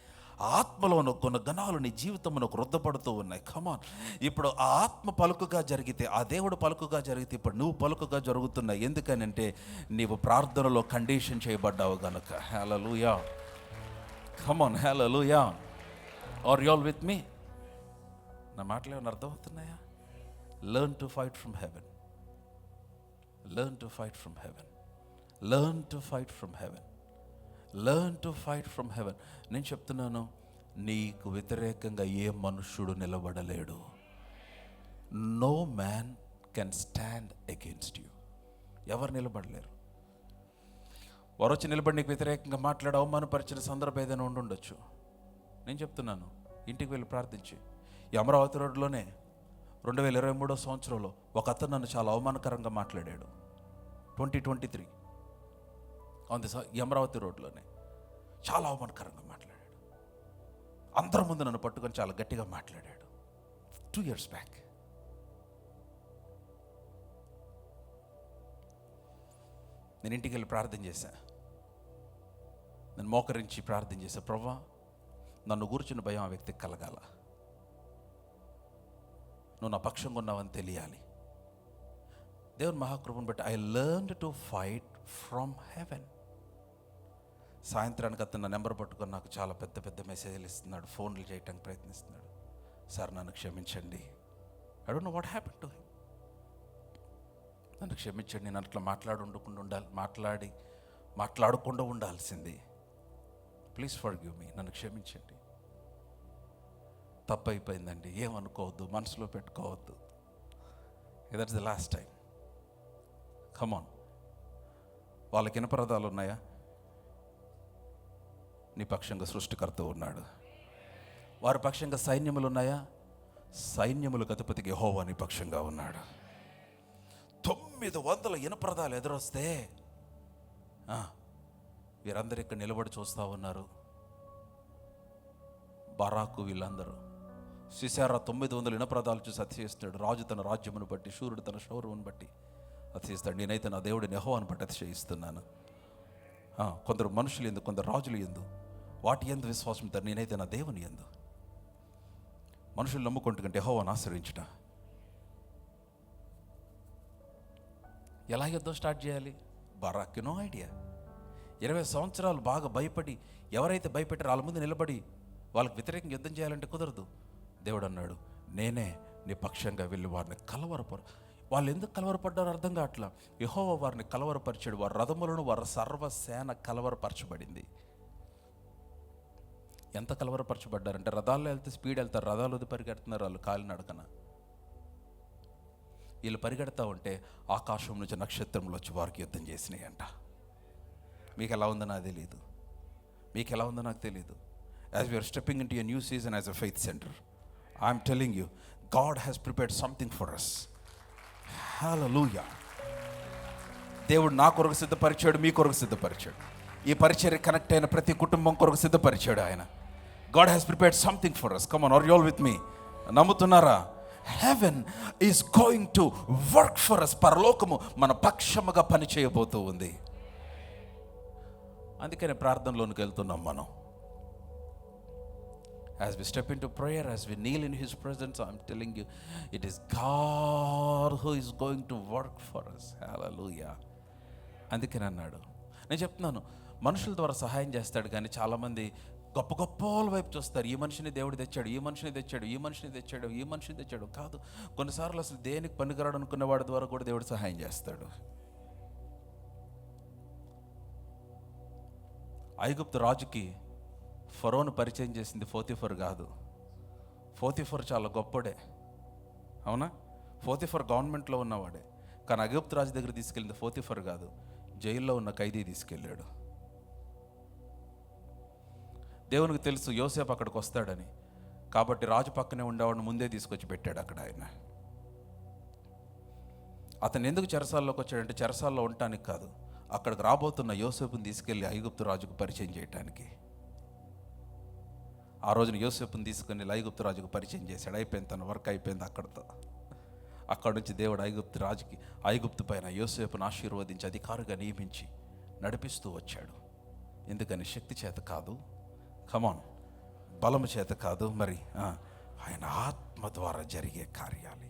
ఆత్మలో ఉన్న గుణగణాలు నీ జీవితమునకు రుద్దపడుతూ ఉన్నాయి. కమాన్. ఇప్పుడు ఆ ఆత్మ పలుకుగా జరిగితే, ఆ దేవుడు పలుకుగా జరిగితే ఇప్పుడు నువ్వు పలుకుగా జరుగుతున్నాయి. ఎందుకనంటే నీవు ప్రార్థనలో కండిషన్ చేయబడ్డావు గనుక. Hallelujah. Come on. Hallelujah. Are you all with me? నా మాటలు ఏమైనా అర్థమవుతున్నాయా? Learn to fight from heaven. Learn to fight from heaven. Learn to fight from heaven. Learn to fight from heaven. నేను చెప్తున్నాను, నీకు వ్యతిరేకంగా ఏ మనుష్యుడు నిలబడలేడు. No man can stand against you. ఎవరు నిలబడలేరు. వారు వచ్చి నిలబడి నీకు వ్యతిరేకంగా మాట్లాడి అవమానపరిచిన సందర్భం ఏదైనా ఉండుండొచ్చు. నేను చెప్తున్నాను, ఇంటికి వెళ్ళి ప్రార్థించి. ఈ అమరావతి రోడ్లోనే 2023 సంవత్సరంలో ఒక అతను నన్ను చాలా అవమానకరంగా మాట్లాడాడు. 2023 ఈ అమరావతి రోడ్లోనే చాలా అవమానకరంగా మాట్లాడాడు. అందరి ముందు నన్ను పట్టుకొని చాలా గట్టిగా మాట్లాడాడు. 2 years బ్యాక్. నేను ఇంటికి వెళ్ళి ప్రార్థన చేశా. నేను మోకరించి ప్రార్థన చేశా, ప్రభువా నన్ను కూర్చున్న భయం ఆ వ్యక్తికి కలగాల, నువ్వు నా పక్షంగా ఉన్నావని తెలియాలి. దేవుని మహాకృపను బట్టి I learned to fight from haven. సాయంత్రానికి అతను నా నెంబర్ పట్టుకొని నాకు చాలా పెద్ద పెద్ద మెసేజ్లు ఇస్తున్నాడు, ఫోన్లు చేయటానికి ప్రయత్నిస్తున్నాడు. సార్ నన్ను క్షమించండి, I don't know what happened to him. నన్ను క్షమించండి, నేను అట్లా మాట్లాడకుండా ఉండాల్సింది. ప్లీజ్ ఫర్గివ్ మీ, నన్ను క్షమించండి, తప్పు అయిపోయిందండి, ఏమనుకోవద్దు, మనసులో పెట్టుకోవద్దు. That's the last time. Come on. వాళ్ళకి ఇనపరదాలు ఉన్నాయా? నీ పక్షంగా సృష్టికర్త ఉన్నాడు. వారి పక్షంగా సైన్యములు ఉన్నాయా? సైన్యములకు అధిపతికి యెహోవా నీ పక్షంగా ఉన్నాడు. 900 ఇనపరదాలు ఎదురొస్తే వీరందరూ ఇక్కడ నిలబడి చూస్తూ ఉన్నారు. బరాకు వీళ్ళందరూ సిసారా 900 ఇనపరదాలు చూసి అతిశయిస్తున్నాడు. రాజు తన రాజ్యమును బట్టి, శూరుడు తన శౌర్యమును బట్టి అతిశయిస్తాడు. నేనైతే నా దేవుడిని యెహోవాను బట్టి అతిశయిస్తున్నాను. కొందరు మనుషులు ఎందు, కొందరు రాజులు ఎందు, వాటి ఎందు విశ్వాసం ఉంటారు. నేనైతే నా దేవుని ఎందు. మనుషులు నమ్ముకుంటు కంటే యెహోవాను ఆశ్రయించుట. ఎలా యుద్ధం స్టార్ట్ చేయాలి? బరాక్కి నో ఐడియా. 20 సంవత్సరాలు బాగా భయపడి, ఎవరైతే భయపెట్టారో వాళ్ళ ముందు నిలబడి వాళ్ళకి వ్యతిరేకంగా యుద్ధం చేయాలంటే కుదరదు. దేవుడు అన్నాడు, నేనే నీ పక్షంగా వెళ్ళి వారిని కలవరపరు. వాళ్ళు ఎందుకు కలవరపడ్డారో అర్థం కావట్లా. యెహోవా వారిని కలవరపరిచాడు. వారి రథములను, వారి సర్వసేన కలవరపరచబడింది. ఎంత కలవరపరచబడ్డారంటే, రథాల్లో వెళ్తే స్పీడ్ వెళ్తారు, రథాలు వద్దు పరిగెడుతున్నారు వాళ్ళు కాలినడకన. వీళ్ళు పరిగెడతా ఉంటే ఆకాశం నుంచి నక్షత్రములు వచ్చి వారికి యుద్ధం చేసినాయి అంట. మీకు ఎలా ఉందో నాకు తెలియదు, మీకు ఎలా ఉందో నాకు తెలియదు. As we are stepping into a new season as a faith center, I'm telling you, God has prepared something for us. Hallelujah. దేవుడు నా కొరకు సిద్ధపరిచాడు, మీ కొరకు సిద్ధపరిచాడు. ఈ పరిచర్య కనెక్ట్ అయిన ప్రతి కుటుంబం కొరకు సిద్ధపరిచాడు ఆయన. God has prepared something for us. Come on, are you all with me? నమ్ముతున్నారా? Heaven is going to work for us. పరలోకము మన పక్షముగా పని చేయబోతూ ఉంది. అందుకనే ప్రార్థనలోనికి వెళ్తున్నాం మనం. As we step into prayer, as we kneel in His presence, I'm telling you, it is God who is going to work for us. Hallelujah. అందుకని అన్నాడు. నేను చెప్తున్నాను, మనుషుల ద్వారా సహాయం చేస్తాడు, కానీ చాలామంది గొప్ప గొప్ప వాళ్ళ వైపు చూస్తారు. ఈ మనిషిని దేవుడు తెచ్చాడు, ఈ మనిషిని తెచ్చాడు, ఈ మనిషిని తెచ్చాడు, ఈ మనిషిని తెచ్చాడు. కాదు, కొన్నిసార్లు అసలు దేనికి పనికిరాడు అనుకున్న వాడి ద్వారా కూడా దేవుడు సహాయం చేస్తాడు. ఐగుప్తు రాజుకి ఫరోను పరిచయం చేసింది పోతీఫర్ కాదు. పోతీఫర్ చాలా గొప్పడే, అవునా? పోతీఫర్ గవర్నమెంట్లో ఉన్నవాడే, కానీ ఐగుప్తు రాజు దగ్గర తీసుకెళ్ళింది పోతీఫర్ కాదు, జైల్లో ఉన్న ఖైదీ తీసుకెళ్ళాడు. దేవునికి తెలుసు యోసేపు అక్కడికి వస్తాడని, కాబట్టి రాజు పక్కనే ఉండేవాడిని ముందే తీసుకొచ్చి పెట్టాడు అక్కడ ఆయన. అతను ఎందుకు చెరసాల్లోకి వచ్చాడంటే, చెరసాల్లో ఉండటానికి కాదు, అక్కడికి రాబోతున్న యోసేపుని తీసుకెళ్ళి ఐగుప్తు రాజుకు పరిచయం చేయటానికి. ఆ రోజున యోసేపుని తీసుకొని ఐగుప్తు రాజుకు పరిచయం చేశాడు. అయిపోయింది, తన వర్క్ అయిపోయింది అక్కడితో. అక్కడి నుంచి దేవుడు ఐగుప్తు పైన యోసేపును ఆశీర్వదించి అధికారిగా నియమించి నడిపిస్తూ వచ్చాడు. ఎందుకని? శక్తి చేత కాదు, కమాన్, బలము చేత కాదు, మరి ఆయన ఆత్మ ద్వారా జరిగే కార్యాలు.